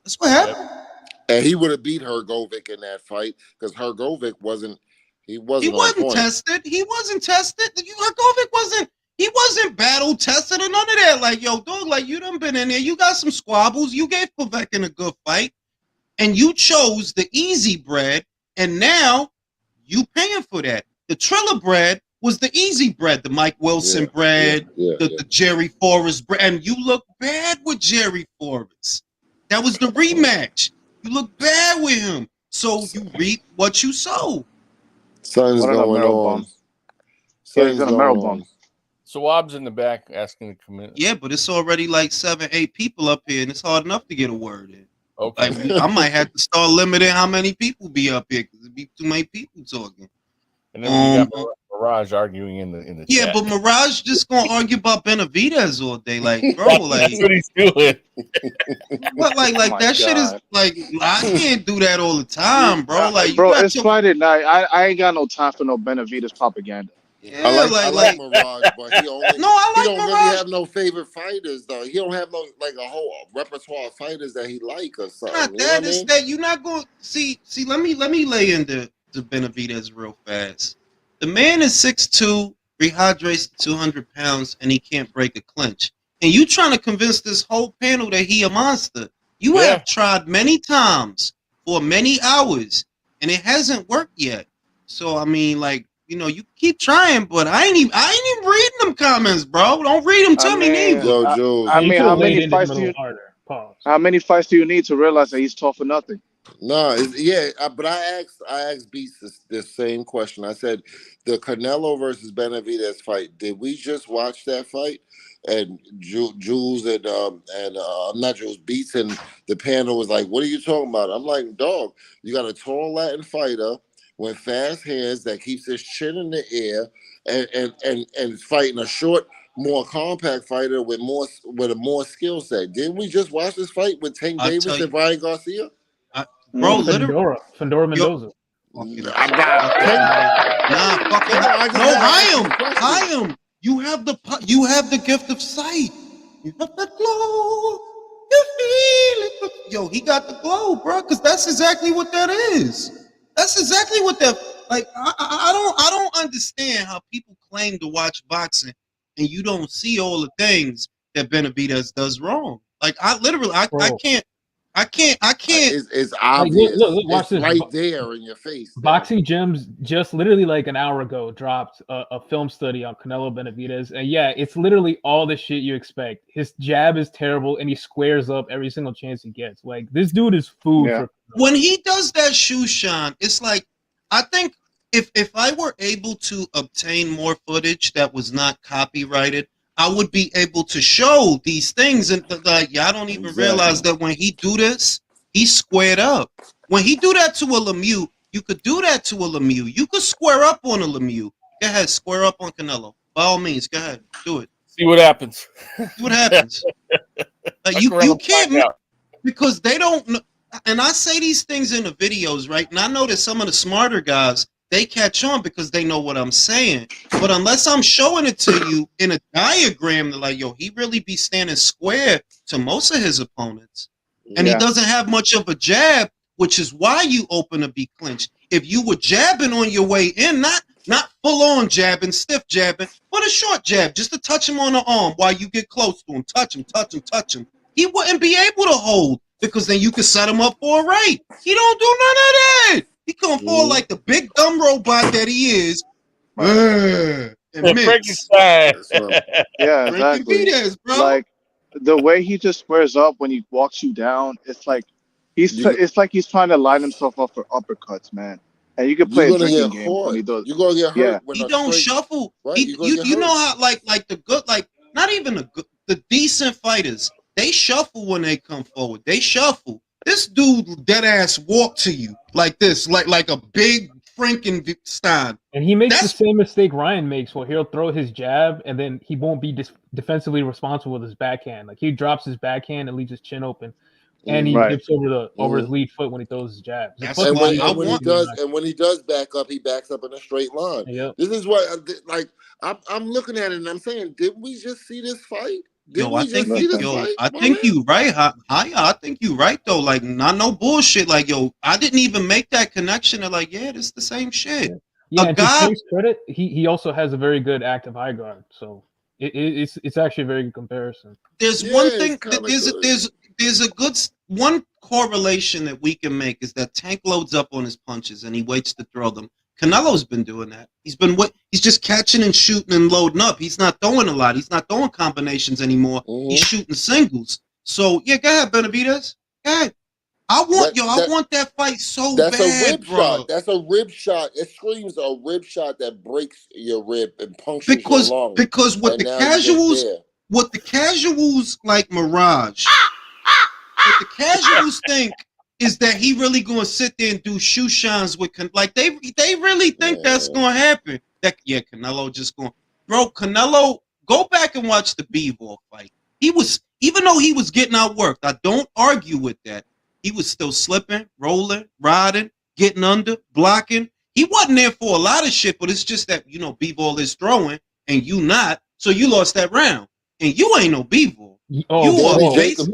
That's what happened. And he would have beat Hrgovic in that fight because Hrgovic wasn't tested. He wasn't tested. Hrgovic wasn't battle tested or none of that. Like, yo, dog, like you done been in there. You got some squabbles. You gave Povetkin a good fight. And you chose the easy bread, and now you paying for that. The Trilla bread was the easy bread, the Mike Wilson bread, the Jerry Forrest bread, and you look bad with Jerry Forrest. That was the rematch. You look bad with him, so you reap what you sow. Something's going on. He's in a marrow bump. So Wobb's in the back asking to come in. Yeah, but it's already like 7, 8 people up here, and it's hard enough to get a word in. Okay. Like, I might have to start limiting how many people be up here because there be too many people talking. And then we got Mirage arguing in the chat. But Mirage just gonna argue about Benavidez all day, like bro, like that's what he's doing. But like that shit is like I can't do that all the time, bro. Like bro, it's Friday night. I ain't got no time for no Benavidez propaganda. Yeah, I like Mirage, but he don't Mirage. really have no favorite fighters though. He don't have no like a whole repertoire of fighters that he like or something. Not that is that you're not going see. Let me lay into Benavidez real fast. The man is 6'2", rehydrates 200 pounds, and he can't break a clinch. And you trying to convince this whole panel that he a monster. You have tried many times for many hours, and it hasn't worked yet. So I mean, like. You know, you keep trying, but I ain't even reading them comments, bro. Don't read them to me neither. I mean, how many fights do you? How many fights do you need to realize that he's tough for nothing? No, but I asked Beats this same question. I said, the Canelo versus Benavidez fight. Did we just watch that fight? And Jules and not Jules, Beats and the panel was like, "What are you talking about?" I'm like, "Dog, you got a tall Latin fighter with fast hands that keeps his chin in the air and fighting a short, more compact fighter with a more skill set." Didn't we just watch this fight with Tank Davis and Ryan Garcia? Bro, Fedora Mendoza. Hayam. You have the gift of sight. You have the glow. You feel it. Yo, he got the glow, bro, because that's exactly what that is. That's exactly what that like. I don't understand how people claim to watch boxing and you don't see all the things that Benavidez does wrong. Like I can't. It's obvious. Look, watch it's this. Right there in your face. Boxing Gems just literally like an hour ago dropped a film study on Canelo Benavidez, and yeah, it's literally all the shit you expect. His jab is terrible, and he squares up every single chance he gets. Like this dude is food. Yeah. When he does that shoe shine, it's like I think if I were able to obtain more footage that was not copyrighted, I would be able to show these things. And like, y'all don't even realize that when he do this, he's squared up. When he do that to a Lemieux, you could do that to a Lemieux. You could square up on a Lemieux. Go ahead, square up on Canelo. By all means, go ahead, do it. See what happens. See what happens. You can't, because they don't know. And I say these things in the videos, right? And I know that some of the smarter guys, they catch on because they know what I'm saying. But unless I'm showing it to you in a diagram, they're like, yo, he really be standing square to most of his opponents. And he doesn't have much of a jab, which is why you open to be clinched. If you were jabbing on your way in, not full on jabbing, stiff jabbing, but a short jab, just to touch him on the arm while you get close to him, touch him, he wouldn't be able to hold because then you could set him up for a right. He don't do none of that. He come forward like the big dumb robot that he is. And mix. Yeah, exactly. Benavidez, bro. Like the way he just squares up when he walks you down, it's like it's like he's trying to line himself up for uppercuts, man. And you can play a drinking game when he does. You're gonna get hurt. When he don't shuffle. Right? You know how like the good, like not even the decent fighters, they shuffle when they come forward. They shuffle. This dude dead ass walk to you like this, like a big Frankenstein. And he makes the same mistake Ryan makes, where he'll throw his jab and then he won't be defensively responsible with his backhand. Like he drops his backhand and leaves his chin open, and he dips over his lead foot when he throws his jab. And when he does back up, he backs up in a straight line. Yep. This is what I'm looking at it and I'm saying, didn't we just see this fight? I think you right. I think you right though. Like, not no bullshit. Like, yo, I didn't even make that connection. They're like, yeah, this is the same shit. Yeah, and to his credit, he also has a very good active high guard. So it's actually a very good comparison. There's one thing. There's a good one correlation that we can make is that Tank loads up on his punches and he waits to throw them. Canelo's been doing that. He's just catching and shooting and loading up. He's not throwing a lot. He's not throwing combinations anymore. He's shooting singles. So yeah, go ahead, Benavidez. Go ahead. I want that fight so bad. That's a rib bro. shot. That's a rib shot. It screams a rib shot that breaks your rib and punctures your lung. Because what the casuals like Mirage, what the casuals think is that he really going to sit there and do shoe shines with they really think that's going to happen. Canelo just going. Bro, Canelo, go back and watch the Bivol fight. Even though he was getting outworked, I don't argue with that. He was still slipping, rolling, riding, getting under, blocking. He wasn't there for a lot of shit, but it's just that, Bivol is throwing and you not, so you lost that round. And you ain't no Bivol.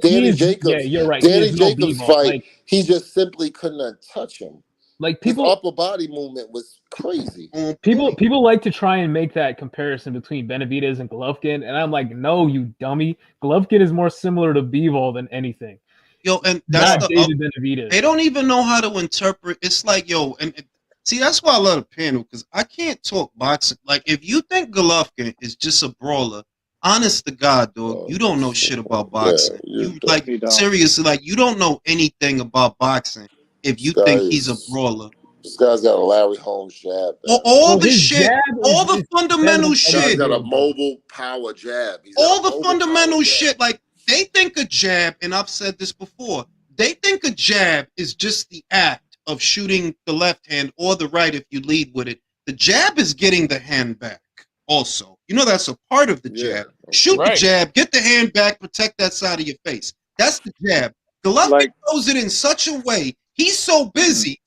Danny Jacobs. Yeah, you're right. Danny Jacobs' fight, he just simply couldn't touch him. Like his upper body movement was crazy. People like to try and make that comparison between Benavidez and Golovkin, and I'm like, no, you dummy. Golovkin is more similar to Bivol than anything. Yo, and that's David Benavidez. They don't even know how to interpret. It's like, yo, and see, that's why I love the panel, because I can't talk boxing. Like, if you think Golovkin is just a brawler, honest to God, dog, you don't know shit about boxing. Seriously, like, you don't know anything about boxing if you think he's a brawler. This guy's got a Larry Holmes jab. All the shit, all the fundamental shit. He's got a mobile power jab. All the fundamental shit, like, they think a jab, and I've said this before, they think a jab is just the act of shooting the left hand or the right if you lead with it. The jab is getting the hand back also. That's a part of the jab. Shoot the jab, get the hand back, protect that side of your face. That's the jab. Golovkin throws it in such a way, he's so busy,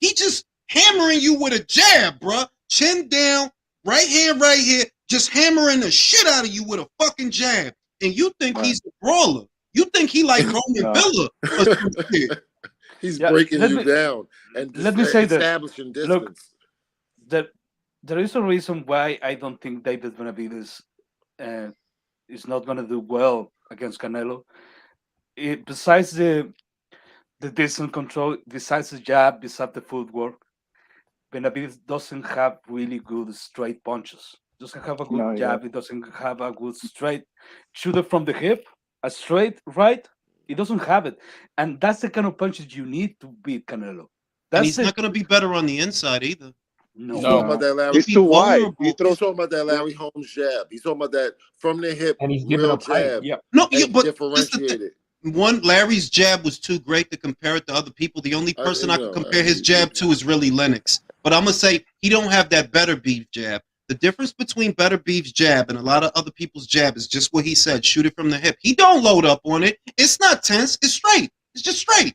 he just hammering you with a jab, bruh. Chin down, right hand right here, just hammering the shit out of you with a fucking jab. And you think he's a brawler. You think he like Roman Villa or some shit. He's breaking you down and let me say establishing distance. Look, there is a reason why I don't think David Benavidez is not going to do well against Canelo. Besides the distance control, besides the jab, besides the footwork, Benavidez doesn't have really good straight punches. Doesn't have a good jab. It doesn't have a good straight shooter from the hip. A straight right, he doesn't have it, and that's the kind of punches you need to beat Canelo. And he's not going to be better on the inside either. No. He's talking about that Larry. He's too wide. He's talking about that Larry Holmes jab. He's talking about that from the hip, and he's giving a jab. Yeah. No, but differentiated. Larry's jab was too great to compare it to other people. The only person I can compare his jab to is really Lennox. But I'm gonna say he don't have that Better Beef jab. The difference between Better Beef's jab and a lot of other people's jab is just what he said: shoot it from the hip. He don't load up on it. It's not tense. It's straight. It's just straight.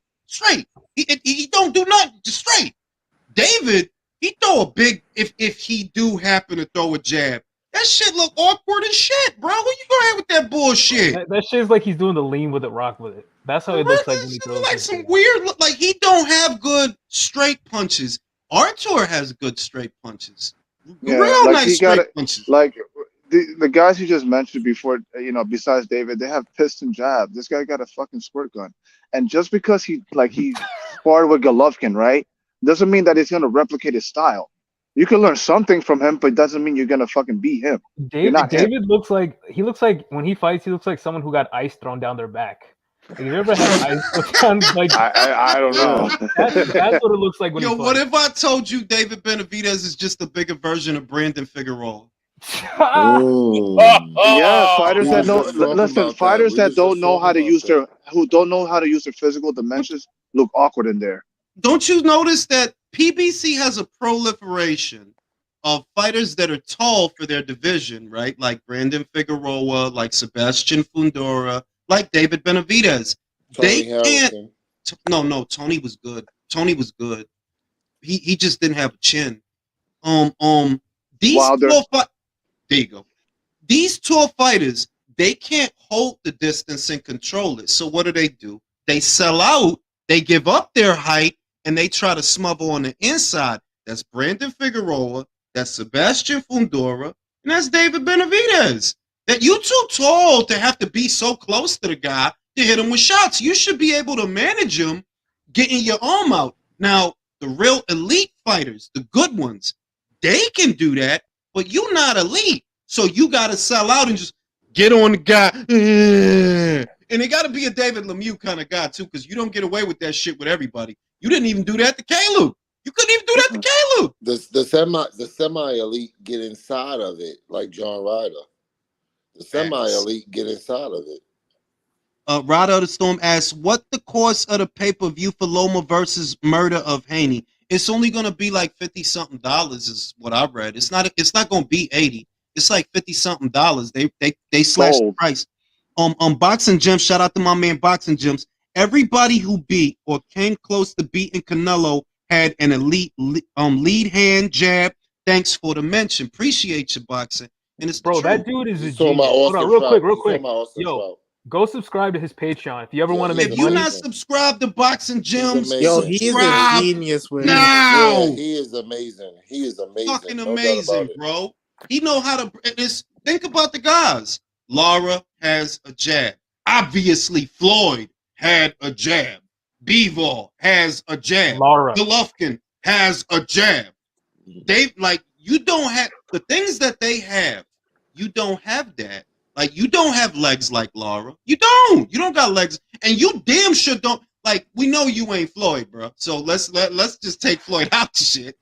He don't do nothing. Just straight. David he throw a big if he do happen to throw a jab. That shit look awkward as shit, bro. Where you going with that bullshit? That shit's like he's doing the lean with it, rock with it. That's how it looks like when he throws. Like some weird look. Like he don't have good straight punches. Artur has good straight punches. Yeah, Real like nice he got straight it. punches. Like the guys you just mentioned before, besides David, they have piston jab. This guy got a fucking squirt gun, and just because he sparred with Golovkin, right, doesn't mean that he's gonna replicate his style. You can learn something from him, but it doesn't mean you're gonna fucking beat him. You're not him. David looks like when he fights, he looks like someone who got ice thrown down their back. Like, have you ever had ice thrown down? Like I don't know. That's what it looks like when Yo, he what fights. if I told you David Benavidez is just a bigger version of Brandon Figueroa? Yeah, fighters that know. just talking Listen, about that. fighters We that was don't just know how to talking use about who don't know how to use their physical dimensions look awkward in there. Don't you notice that PBC has a proliferation of fighters that are tall for their division, right? Like Brandon Figueroa, like Sebastian Fundora, like David Benavidez. Tony They can't. Harrison. No, Tony was good. Tony was good. He just didn't have a chin. These Wilder. there you go. These tall fighters, they can't hold the distance and control it. So what do? They sell out, they give up their height, and they try to smother on the inside. That's Brandon Figueroa, that's Sebastian Fundora, and that's David Benavidez. That you too tall to have to be so close to the guy to hit him with shots. You should be able to manage him getting your arm out. Now, the real elite fighters, the good ones, they can do that, but you're not elite. So you got to sell out and just get on the guy. And it got to be a David Lemieux kind of guy, too, because you don't get away with that shit with everybody. You didn't even do that to Caleb. You couldn't even do that to Caleb. The semi-elite get inside of it, like John Ryder. The semi-elite get inside of it. Ryder of the Storm asks, what the cost of the pay-per-view for Loma versus Murder of Haney? It's only going to be like $50-something is what I read. It's not going to be 80. It's like $50-something. They slashed the price. Boxing Gems, shout out to my man Boxing Gems. Everybody who beat or came close to beating Canelo had an elite lead hand jab. Thanks for the mention. Appreciate you, Boxing. And it's Bro, that dude is a genius. Hold on, real quick. Yo, go subscribe to his Patreon if you ever want to make if money. you're not subscribed to Boxing Gems, yo, he is a genius with now. Yeah, he is amazing. He is amazing. Fucking amazing, bro. He know how to. Think about the guys. Lara has a jab. Obviously, Floyd had a jab. Bivol has a jab. Lara. Golovkin has a jab. They you don't have the things that they have. You don't have that. Like you don't have legs like Lara. You don't. You don't got legs, and you damn sure don't. Like we know you ain't Floyd, bro. So let's just take Floyd out the shit.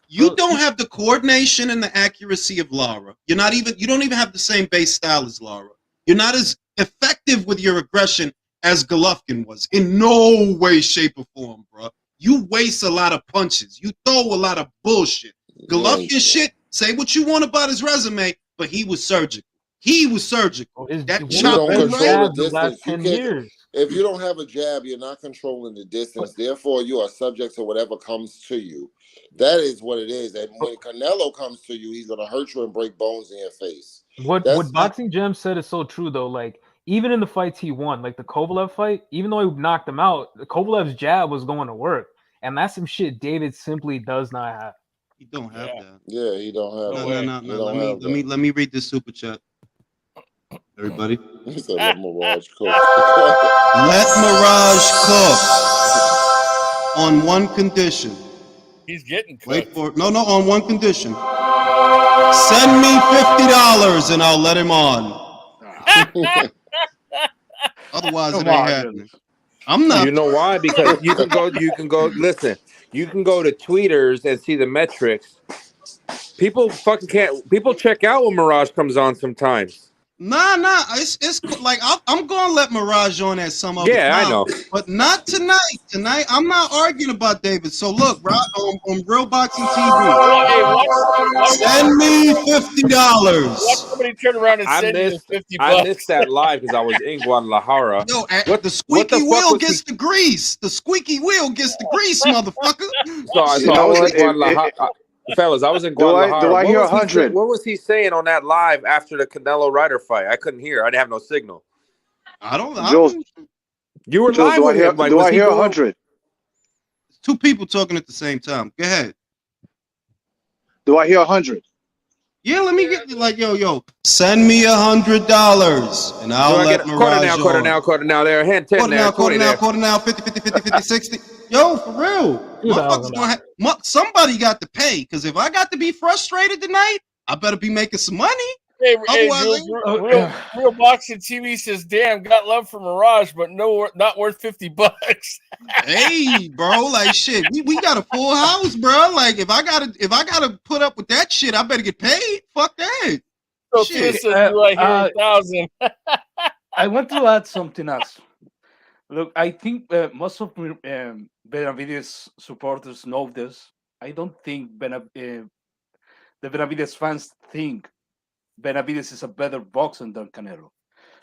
You don't have the coordination and the accuracy of Lara. You don't even have the same base style as Lara. You're not as effective with your aggression as Golovkin was. In no way, shape, or form, bro. You waste a lot of punches. You throw a lot of bullshit. Golovkin shit, say what you want about his resume, but he was surgical. He was surgical. That You don't control the distance. You can't, if you don't have a jab, you're not controlling the distance. Therefore, you are subject to whatever comes to you. That is what it is. And when Canelo comes to you, he's gonna hurt you and break bones in your face. What Boxing Gem said is so true though. Like even in the fights he won, like the Kovalev fight, even though he knocked him out, Kovalev's jab was going to work, and that's some shit David simply does not have. He don't have that. Yeah, he don't have No. Let me read this super chat. Everybody. Let Mirage cook. Let Mirage cook on one condition. He's getting cooked. Wait for it. No, on one condition. Send me $50 and I'll let him on. Otherwise, it ain't happening. I'm not. You know why? Because you can go. Listen, you can go to tweeters and see the metrics. People fucking can't. People check out when Mirage comes on sometimes. Nah. It's like I'm gonna let Mirage on at some other Yeah, I time, know. but not tonight. Tonight, I'm not arguing about David. So look, right on Real Boxing TV, Hey, watch send me $50. watch somebody turn around and I send you missed 50 I bucks. missed that live because I was in Guadalajara. Yo, What the the squeaky fuck wheel was gets he? the grease. The squeaky wheel gets the grease, motherfucker. So You I know was what? in Guadalajara. Fellas, I was in Do Guadalajara. I hear 100? What was he saying on that live after the Canelo Ryder fight? I couldn't hear. I didn't have no signal. Jules, You were Jules, live with him. Like, do was I he hear going? 100? Two people talking at the same time. Go ahead. Do I hear 100? Yeah, let me get like yo. Send me $100 and I'll Do I get let a quarter Mirage now, quarter on. now, quarter now there, hand 10 there, 20 there. Quarter now, 50, 60. Yo, for real. Motherfuckers gonna somebody got to pay. Because if I got to be frustrated tonight, I better be making some money. Hey, Otherwise, Jules, real boxing TV says, "Damn, got love for Mirage, but no, not worth 50 bucks." Hey, bro, like shit. We got a full house, bro. Like if I gotta put up with that shit, I better get paid. Fuck that. Sophia Shit. says, "Do I hear 1,000?" I want to add something else. Look, I think most of Benavidez supporters know this. I don't think the Benavidez fans think Benavidez is a better boxer than Canelo.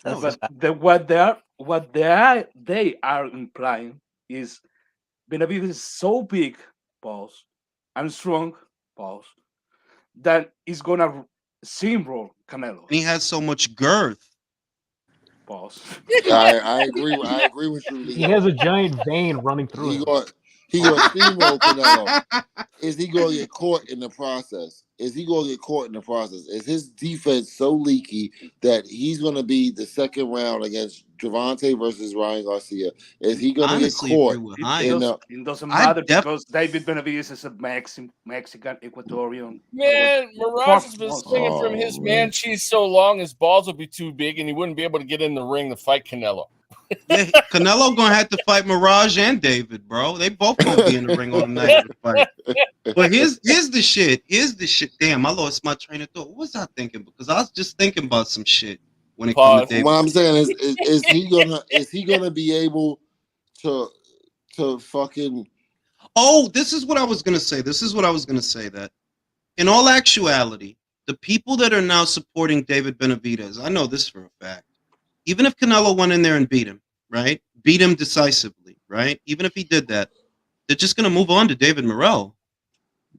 But they are implying is Benavidez is so big, pause, and strong, pause, that is gonna steamroll Canelo. And he has so much girth. Pause. I agree with you, Leo. He has a giant vein running through him. He going to steamroll Canelo. Is he going to get caught in the process? Is his defense so leaky that he's going to be the second round against Gervonta versus Ryan Garcia? Is he going to get caught? It doesn't matter because David Benavidez is a Mexican Ecuadorian. Man, Mirage has been swinging from his man cheese so long, his balls would be too big, and he wouldn't be able to get in the ring to fight Canelo. Yeah, Canelo gonna have to fight Mirage and David, bro. They both gonna be in the ring on the night of the fight. But here's the shit. Damn, I lost my train of thought. What was I thinking? Because I was just thinking about some shit when it comes to David. What I'm saying is he gonna be able to fucking? Oh, this is what I was gonna say. That in all actuality, the people that are now supporting David Benavidez, I know this for a fact. Even if Canelo went in there and beat him, right? Beat him decisively, right? Even if he did that, they're just going to move on to David Morrell.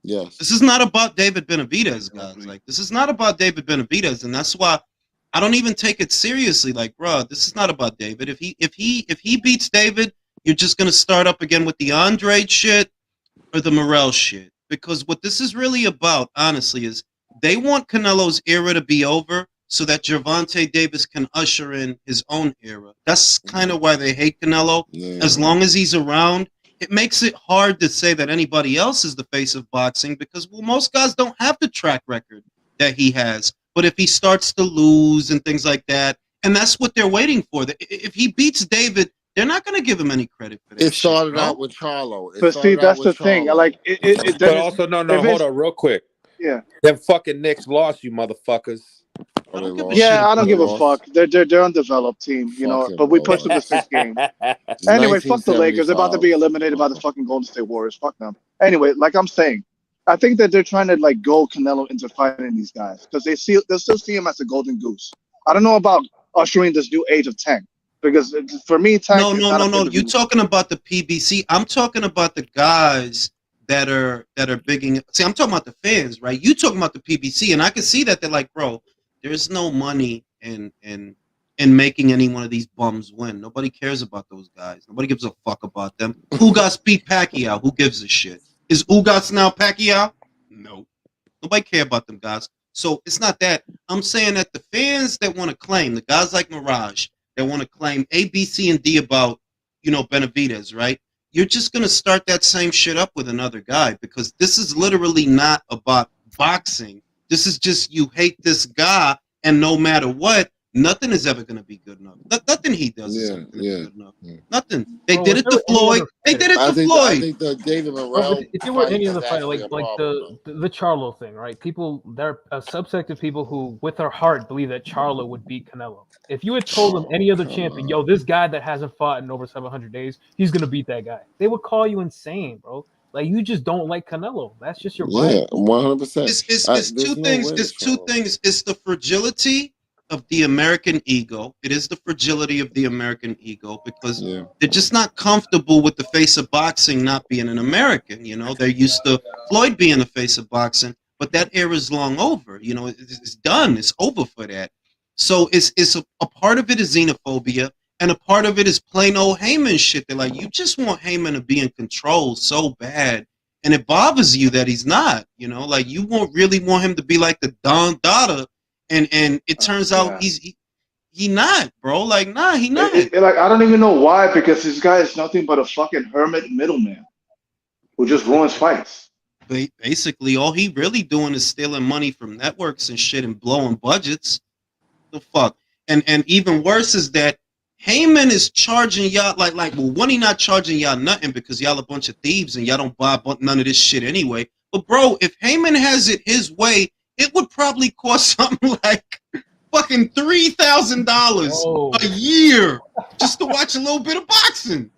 Yes. This is not about David Benavidez, guys. Like, this is not about David Benavidez, and that's why I don't even take it seriously. Like, bro, this is not about David. If he beats David, you're just going to start up again with the Andre shit or the Morrell shit. Because what this is really about, honestly, is they want Canelo's era to be over so that Gervonta Davis can usher in his own era. That's kind of why they hate Canelo. Yeah. As long as he's around, it makes it hard to say that anybody else is the face of boxing because, well, most guys don't have the track record that he has. But if he starts to lose and things like that, and that's what they're waiting for. If he beats David, they're not going to give him any credit for that. It started out with Charlo. But see, that's the thing. Like, but also, no, hold on, real quick. Yeah. Them fucking Knicks lost, you motherfuckers. I don't give a fuck. They're undeveloped team, you know. But we pushed them to 6 games. Anyway, fuck the Lakers. They're about to be eliminated by the fucking Golden State Warriors. Fuck them. Anyway, like I'm saying, I think that they're trying to like goad Canelo into fighting these guys because they'll still see him as a golden goose. I don't know about ushering this new age of Tank because for me, Tank. No. You're talking about the PBC. I'm talking about the guys that are bigging. See, I'm talking about the fans, right? You talking about the PBC, and I can see that they're like, bro. There's no money in making any one of these bums win. Nobody cares about those guys. Nobody gives a fuck about them. Ugas beat Pacquiao. Who gives a shit? Is Ugas now Pacquiao? No. Nobody care about them guys. So it's not that. I'm saying that the fans that want to claim, the guys like Mirage, that want to claim A, B, C, and D about, Benavidez, right? You're just going to start that same shit up with another guy because this is literally not about boxing. This is just you hate this guy, and no matter what, Nothing is ever going to be good enough. Nothing he does is ever going to be good enough. Nothing. They Bro, did if it there to were any Floyd. other They did it I to think Floyd. the David Bro, Morrell if there were fight any is other fight, actually like a problem. the Charlo thing, right? People, there are a subsect of people who, with their heart, believe that Charlo would beat Canelo. If you had told them any other champion, yo, this guy that hasn't fought in over 700 days, he's gonna beat that guy, they would call you insane, bro. Like you just don't like Canelo. That's just your Yeah, bias. 100%. It's two things. It's two things. It's the fragility of the American ego. It is the fragility of the American ego because they're just not comfortable with the face of boxing not being an American. You know, they're used to Floyd being the face of boxing, but that era is long over. You know, it's done. It's over for that. So it's a part of it is xenophobia, and a part of it is plain old Heyman shit. They're like, you just want Heyman to be in control so bad, and it bothers you that he's not. You know, like you won't really want him to be like the Don Dada, and it turns out he not, bro. Like, nah, he not. Like I don't even know why, because this guy is nothing but a fucking hermit middleman who just ruins fights. Basically, all he really doing is stealing money from networks and shit and blowing budgets. The fuck, and even worse is that Heyman is charging y'all like well, one, he not charging y'all nothing because y'all a bunch of thieves and y'all don't buy none of this shit anyway. But bro, if Heyman has it his way, it would probably cost something like fucking $3,000 a year just to watch a little bit of boxing.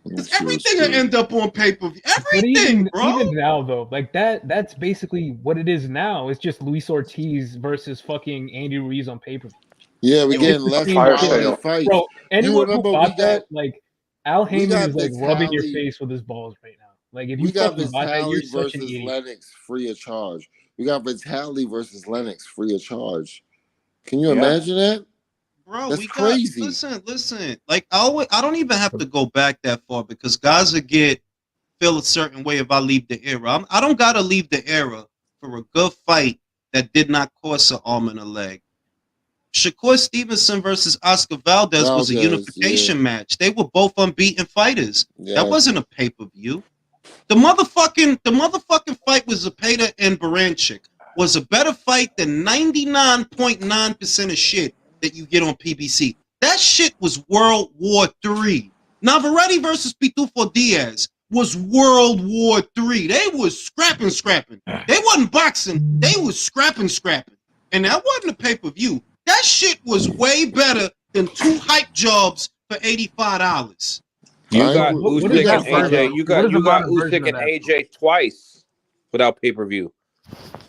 Because everything will end up on pay-per-view. Everything, bro. Even now, though, like that's basically what it is now. It's just Luis Ortiz versus fucking Andy Ruiz on pay-per-view. Yeah, we're getting less quality fights. Bro, anyone remember who we bought that, like Al Heyman is like rubbing your Vitaly- face with his balls right now. Like if you We got fucking bought that, you're Vitaly such an versus idiot. Lennox free of charge. We got Vitaly versus Lennox free of charge. Can you imagine that? Bro, that's crazy. Listen. Like I don't even have to go back that far because guys will feel a certain way if I leave the era. I don't gotta leave the era for a good fight that did not cost an arm and a leg. Shakur Stevenson versus Oscar Valdez was a unification match. They were both unbeaten fighters. That wasn't a pay-per-view. The motherfucking fight with Zepeda and Baranchik was a better fight than 99.9% of shit that you get on PBC. That shit was World War III. Navarrete versus Pitufo Diaz was World War III. They was scrapping. They wasn't boxing. They was scrapping. And that wasn't a pay-per-view. That shit was way better than 2 hype jobs for $85. You got Usyk and AJ. You got Usyk and AJ twice without pay-per-view.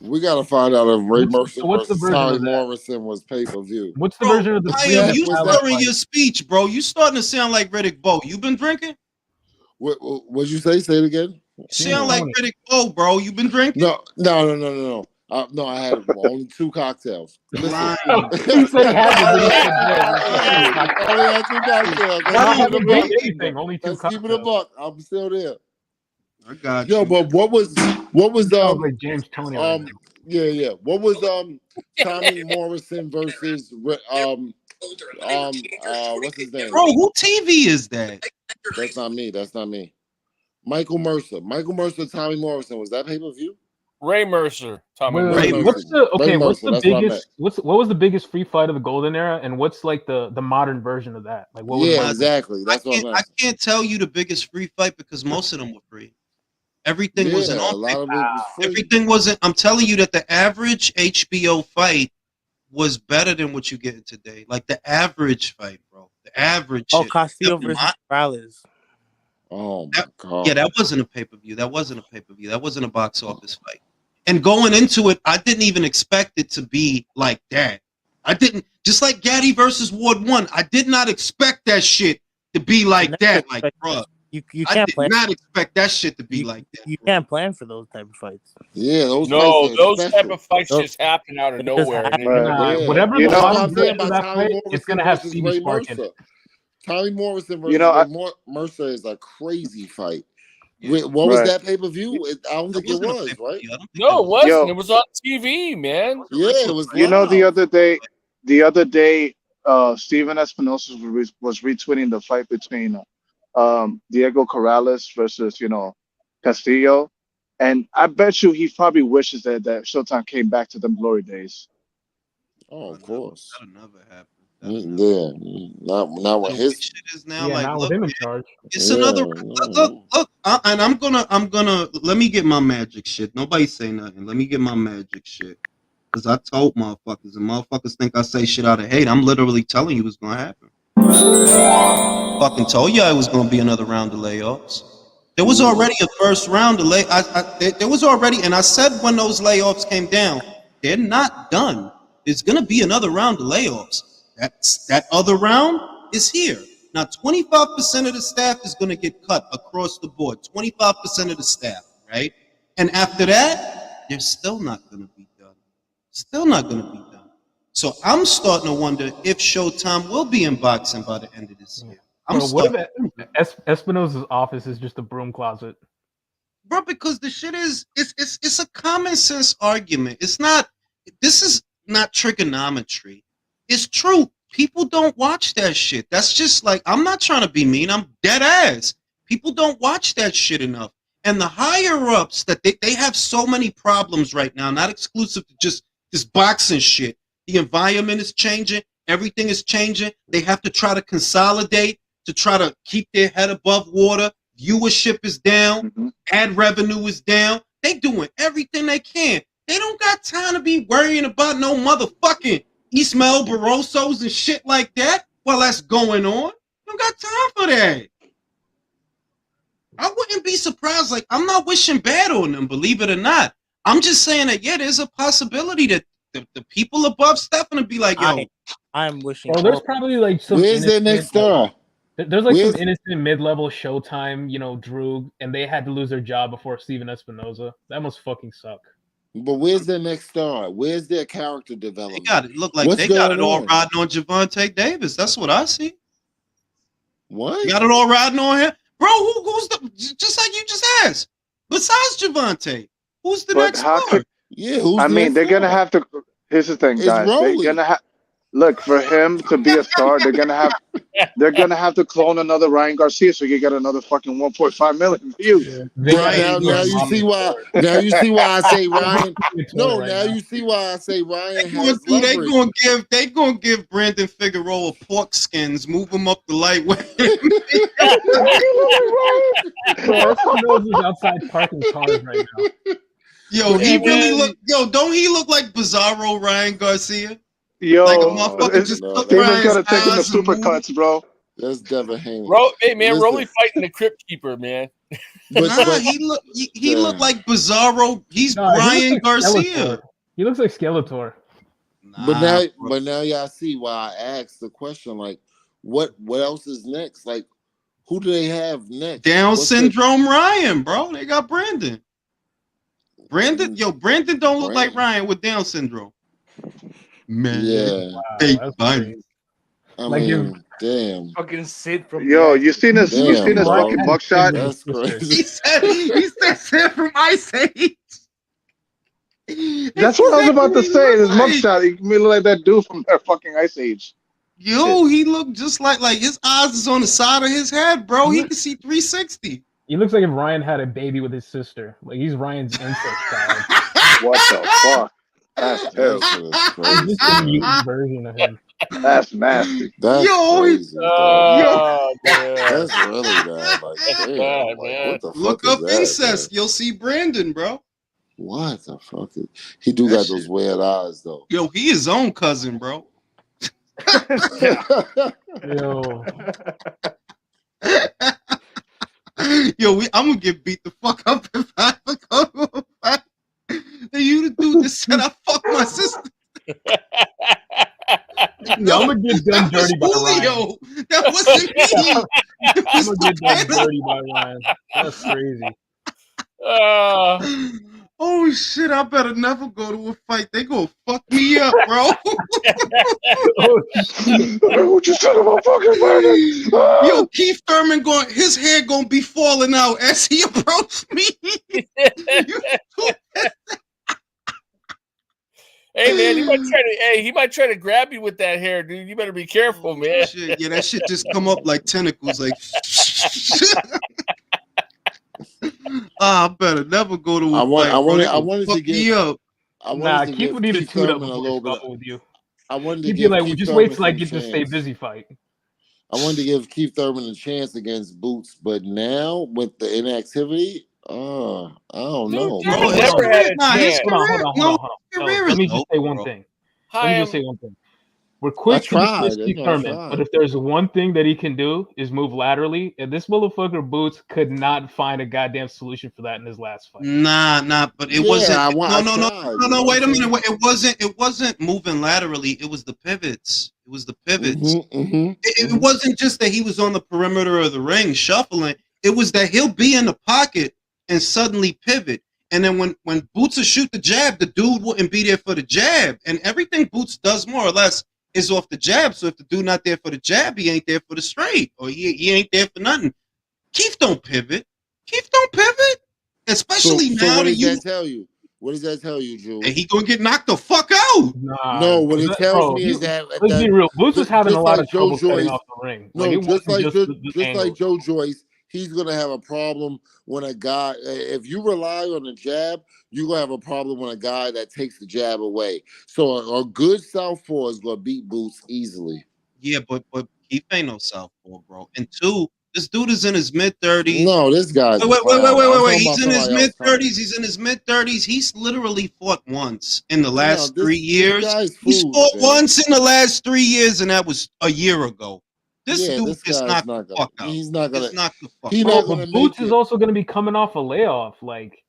We gotta find out if Ray Mercer what's the versus version Tommy of that? Morrison was pay-per-view. What's the version of the You slurring your speech, bro. You starting to sound like Riddick Bowe. You been drinking? What'd you say? Say it again. Sound like Riddick Bowe, bro. You been drinking? No. No, I had only 2 cocktails. Listen. He said he had only had 2 cocktails. Only 2 Let's keep it a buck. I'm still there. I got you. Yo, but what was like James Tony? Yeah. What was Tommy Morrison versus what's his name? Bro, who TV is that? That's not me. Michael Mercer, Tommy Morrison. Was that pay-per-view? Ray Mercer, Tommy. What was the biggest free fight of the golden era, and what's like the modern version of that? Like what was exactly. That's what I can't tell you the biggest free fight because most of them were free. Everything wasn't on. A lot of it was free. Everything wasn't. I'm telling you that the average HBO fight was better than what you get today. Like the average fight, bro. The average. Castillo versus Morales. Oh my god. Yeah, that wasn't a pay-per-view. That wasn't a box office fight. And going into it, I didn't even expect it to be like that. I didn't. Just like Gaddy versus Ward 1, I did not expect that shit to be like that. Like, bro. You can't I did not expect that shit to be like that. You can't plan for those type of fights. Yeah, those type of fights just happen out of nowhere. Whatever the bottom version of that fight, it's gonna have Stevie Spark in it. Tommy Morrison versus Mercer is a crazy fight. What was that pay-per-view? I don't think it was, right? No, it wasn't. It was on TV, man. Yeah, it was. You know, the other day, Steven Espinosa was retweeting the fight between Diego Corrales versus Castillo, and I bet you he probably wishes that Showtime came back to them glory days. Oh, of course. That'll never happen. Yeah, not with his shit is now. Yeah, Like, not look, with him in charge. it's another. Look. And I'm gonna. Let me get my magic shit. Nobody say nothing. Let me get my magic shit. Cause I told motherfuckers, and motherfuckers think I say shit out of hate. I'm literally telling you what's gonna happen. Fucking told you it was gonna be another round of layoffs. There was already a first round of there was already, and I said when those layoffs came down, they're not done. There's gonna be another round of layoffs. That other round is here. Now, 25% of the staff is gonna get cut across the board. 25% of the staff, right? And after that, they're still not gonna be done. Still not gonna be done. So I'm starting to wonder if Showtime will be in boxing by the end of this year. What if Espinosa's office is just a broom closet? Bro, because the shit is it's a common sense argument. It's not. This is not trigonometry. It's true. People don't watch that shit. That's just like, I'm not trying to be mean. I'm dead ass. People don't watch that shit enough. And the higher ups that they have so many problems right now, not exclusive to just this boxing shit. The environment is changing. Everything is changing. They have to try to consolidate to try to keep their head above water. Viewership is down. Ad revenue is down. They doing everything they can. They don't got time to be worrying about no motherfucking Ismael Barrosos and shit like that while that's going on. They don't got time for that. I wouldn't be surprised. Like, I'm not wishing bad on them, believe it or not. I'm just saying that, yeah, there's a possibility that the people above Stephen would be like, yo. I'm wishing. Well, there's probably like some. Where's their next star? There's like some innocent mid-level Showtime, Droog, and they had to lose their job before Steven Espinoza. That must fucking suck. But where's their next star? Where's their character development? They got it. Look like they got it all riding on Javante Davis. That's what I see. What? You got it all riding on him, bro. Who's the? Just like you just asked. Besides Javante, who's the next star? I mean, they're gonna have to. Here's the thing, guys. They're gonna have. Look, for him to be a star, they're gonna have to clone another Ryan Garcia so you get another fucking 1.5 million views. Now you see why. Now you see why I say Ryan. No, now you see why I say Ryan has leverage. They gonna give Brandon Figueroa pork skins, move him up the lightweight. Espinoza's outside parking cars right now. Yo, he really look. Yo, don't he look like Bizarro Ryan Garcia? Yo, like a motherfucker just took Steven's gotta take him to supercuts, bro. That's Devin Haney. Hey man, Rolly fighting the Crypt Keeper, man. But he looked like Bizarro. He's Brian Garcia. He looks like Skeletor. But now y'all see why I asked the question. Like, what else is next? Like, who do they have next? Down syndrome Ryan, bro. They got Brandon. Brandon don't look like Ryan with Down syndrome. Man, yeah. Wow, I mean, damn. Fucking Sid from. Yo, you seen this fucking mugshot? That's crazy. He said Sid from Ice Age. That's what I was about to say. This mugshot, he look like that dude from that fucking Ice Age. Yo, he looked just like his eyes is on the side of his head, bro. He can see 360. He looks like if Ryan had a baby with his sister. Like he's Ryan's incest child. What the fuck? That's terrible. Just a mutant version of him. That's nasty. That's crazy. That's really bad. Like, damn, what the fuck Look is up that, incest. man? You'll see Brandon, bro. What the fuck? He do got those weird eyes, though. Yo, he his own cousin, bro. Yo. Yo, I'm gonna get beat the fuck up if I go to a fight. You the dude that said I fucked my sister. Yo, I'm gonna get done dirty by Ryan. That wasn't me. I'm gonna get done dirty by Ryan. That's crazy. Oh shit! I better never go to a fight. They gonna fuck me up, bro. What you said about fucking murder? Yo, Keith Thurman his hair gonna be falling out as he approached me. Hey man, he might try to grab you with that hair, dude. You better be careful, man. Shit. Yeah, that shit just come up like tentacles, like. I better never go to a fight. I wanted to get. Keith would need to tune up a little bit with you. I wanted to He'd be give like, Keith just wait Thurman till I some get to stay chance. busy fight. I wanted to give Keith Thurman a chance against Boots, but now with the inactivity, I don't know, Dude, man. he never had a his chance. career, Hold on. career Let is me just over, say one bro. thing. Hi, Let me just say one thing. We're I quick to dismiss tried. Keith I Thurman, but tried. if there's one thing that he can do is move laterally, and this motherfucker Boots could not find a goddamn solution for that in his last fight. Nah, but it Yeah, wasn't. I No. tried. You know Wait a what I'm minute. It wasn't moving laterally. It was the pivots. It was the pivots. It wasn't just that he was on the perimeter of the ring shuffling. It was that he'll be in the pocket and suddenly pivot. And then when Boots will shoot the jab, the dude wouldn't be there for the jab. And everything Boots does more or less is off the jab. So if the dude not there for the jab, he ain't there for the straight, or he ain't there for nothing. Keith don't pivot. Especially So now what that does you that tell you? What does that tell you, Jules? and he gonna get knocked the fuck out. No, what it tells me is that let's be real. Boots was having a just lot like of trouble Joe getting Joyce, off the ring. no, Like it just wasn't like the just like angles. Joe Joyce, he's gonna have a problem when a guy. If you rely on the jab, you're gonna have a problem when a guy that takes the jab away. So a good southpaw is gonna beat Boots easily. Yeah, but Keith ain't no southpaw, bro. And two, this dude is in his mid-30s. No, this guy's Wait. talking He's about in his somebody else. mid-30s. He's in his mid-30s. He's literally fought once in the No, last 3 years. guy's He's food, fought man. once in the last 3 years, and that was a year ago. This Yeah, dude this is guy's not not the gonna. fuck out. He's not gonna. It's not the fuck He's out. not But gonna Boots make is it. also going to be coming off a layoff. Like,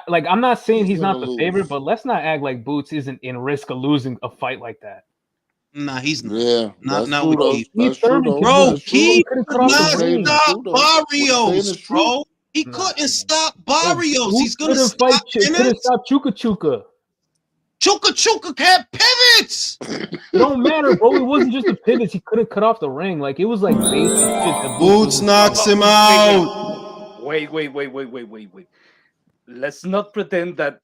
like I'm not saying he's not gonna the lose. favorite, but let's not act like Boots isn't in risk of losing a fight like that. Nah, he's not. Yeah, Not that's with true though. Keith. That's true though. Bro, That's true. Keith couldn't cut could off the not ring. stop What he's saying Barrios, is true. bro. He couldn't stop Barrios. He's gonna Couldn't stop couldn't Ennis. stop Chuka Chuka. Chuka had pivots. It don't matter, bro. It wasn't just the pivots. He couldn't cut off the ring. Like it was like basic shit that Boots knocks him out. Wait. Let's not pretend that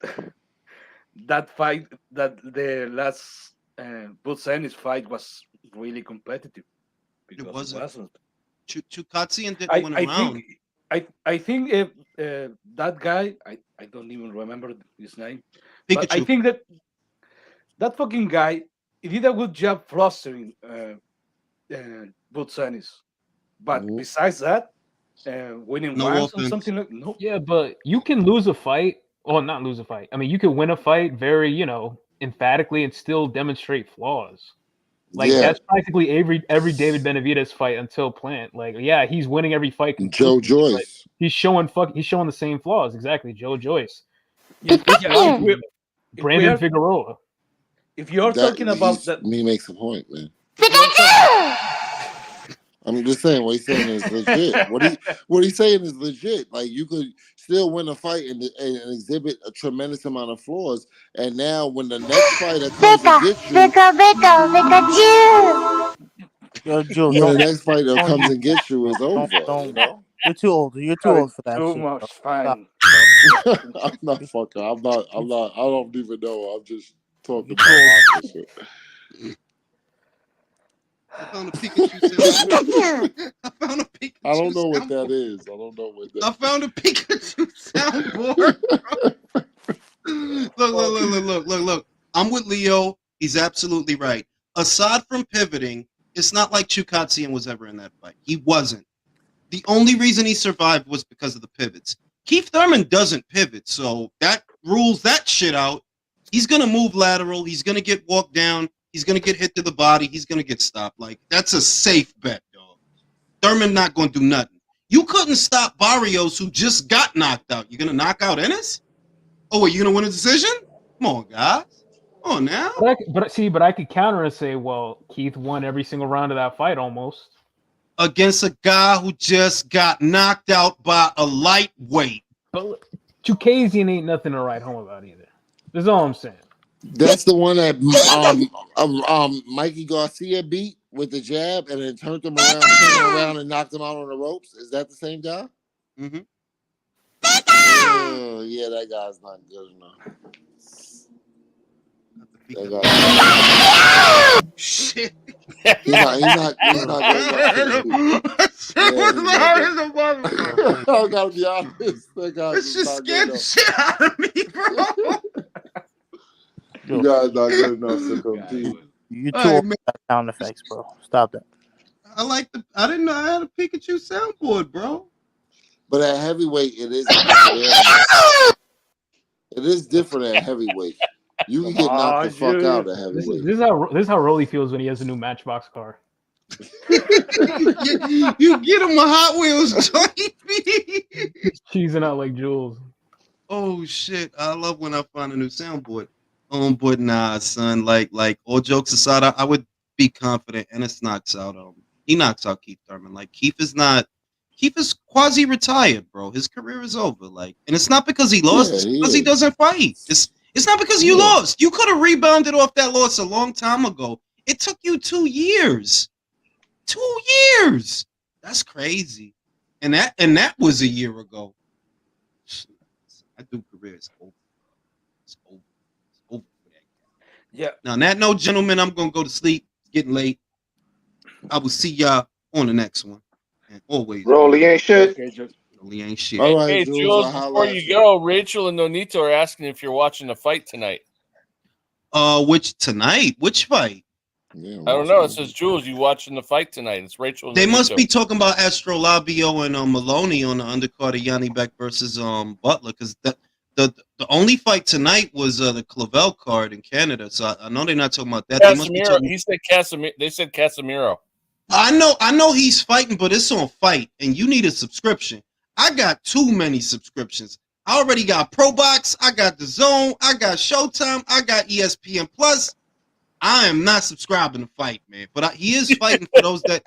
that fight, that the last Boots Ennis fight was really competitive. Because It wasn't. It wasn't. Chukatsian didn't win a round. I think if that guy, I don't even remember his name, but I Pikachu. think that fucking guy, he did a good job flustering Boots Ennis. But besides that, winning No rounds or offense. something like no. Yeah, but you can lose a fight, or not lose a fight. I mean, you can win a fight very, emphatically and still demonstrate flaws. Like that's practically every David Benavidez fight until Plant. Like, yeah, he's winning every fight. Joe Joyce. He's showing the same flaws. Exactly, Joe Joyce. Brandon Figueroa. If you're talking about that, he makes a point, man. I'm just saying what he's saying is legit. What he's saying is legit. Like you could still win a fight and exhibit a tremendous amount of flaws. And now when the next fighter comes and gets you, when the next fighter comes and gets you, is over. You know? You're too old. You're too old for that too shit. much fun. I'm not fucking. I'm not. I don't even know. I'm just talking about boxing shit. I found a Pikachu. I don't know what that is. I don't know what that. I found a Pikachu soundboard. Look. I'm with Leo. He's absolutely right. Aside from pivoting, it's not like Chukatsian was ever in that fight. He wasn't. The only reason he survived was because of the pivots. Keith Thurman doesn't pivot, so that rules that shit out. He's going to move lateral. He's going to get walked down. He's going to get hit to the body. He's going to get stopped. Like, that's a safe bet, dog. Thurman not going to do nothing. You couldn't stop Barrios, who just got knocked out. You're going to knock out Ennis? Oh, wait, you going to win a decision? Come on, guys. Come on now. But I could counter and say, well, Keith won every single round of that fight almost. Against a guy who just got knocked out by a lightweight. But Chukazian ain't nothing to write home about either. That's all I'm saying. That's the one that Mikey Garcia beat with the jab and then turned him around and knocked him out on the ropes. Is that the same guy? Mm-hmm. Yeah, that guy's not good enough. Shit. He's not good enough. I gotta be honest. That guy's This just not scared good the shit out of me, bro. You guys not good enough to compete. You All too right, old man. for that sound effects, bro. Stop that. I didn't know I had a Pikachu soundboard, bro. But at heavyweight, it is a different animal. It is different at heavyweight. You can get knocked the fuck out at heavyweight. This is how Rolly feels when he has a new Matchbox car. you get him a Hot Wheels joint. He's cheesing out like Jules. Oh shit! I love when I find a new soundboard. But nah, son. Like all jokes aside, I would be confident. Ennis knocks out he knocks out Keith Thurman. Like Keith is quasi retired, bro. His career is over. Like, and it's not because he lost. It's because he doesn't fight. It's not because you lost. You could have rebounded off that loss a long time ago. It took you 2 years. 2 years. That's crazy. And that was a year ago. I do career is over. It's over. It's over for that guy. Yeah. Now, on that note, gentlemen, I'm gonna go to sleep. It's getting late. I will see y'all on the next one. And always, Rolly ain't shit. Rolly ain't shit. All right, Hey, Jules, before you go, Rachel and Nonito are asking if you're watching the fight tonight. Which tonight? Which fight? Yeah, I don't know. It says, Jules, you watching the fight tonight? It's Rachel. And They Nonito. must be talking about Astrolabio and Maloney on the undercard of Yanni Beck versus Butler, because the only fight tonight was the Clavel card in Canada. So I know they're not talking about that. They must be Casemiro. talking... He said Casemiro. They said Casemiro. I know he's fighting, but it's on Fight, and you need a subscription. I got too many subscriptions. I already got ProBox, I got The Zone, I got Showtime, I got ESPN Plus. I am not subscribing to Fight, man. But he is fighting for those that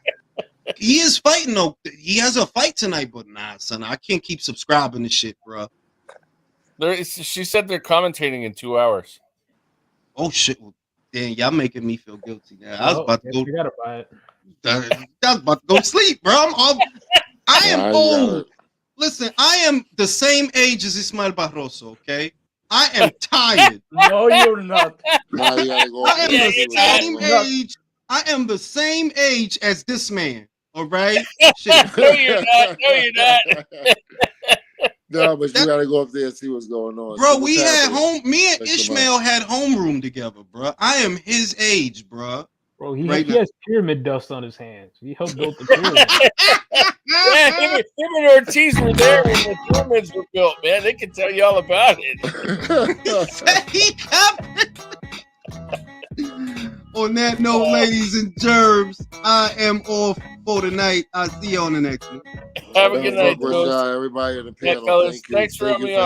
he is fighting. Though he has a fight tonight, but nah, son, I can't keep subscribing to shit, bro. She said they're commentating in 2 hours. Oh shit! Well, damn, y'all making me feel guilty now. I was about to go. You gotta buy it. I was about to go to sleep, bro. I am old. Listen, I am the same age as Ismael Barroso, okay? I am tired. No, you're not. Now you gotta go. I am the same age. I am the same age as this man, all right? Shit. No, you're not. No, you're not. No, but you gotta go up there and see what's going on. Bro, So we what's had happening? me and Ishmael had homeroom together, bro. I am his age, bro. Bro, he Right has pyramid dust on his hands. He helped build the pyramid. Yeah, him and Ortiz were there when the pyramids were built, man. They can tell you all about it. On that note, ladies and germs, I am off for tonight. I'll see you on the next one. Have a good night, Everybody in the panel. Fellas, thanks for having me on.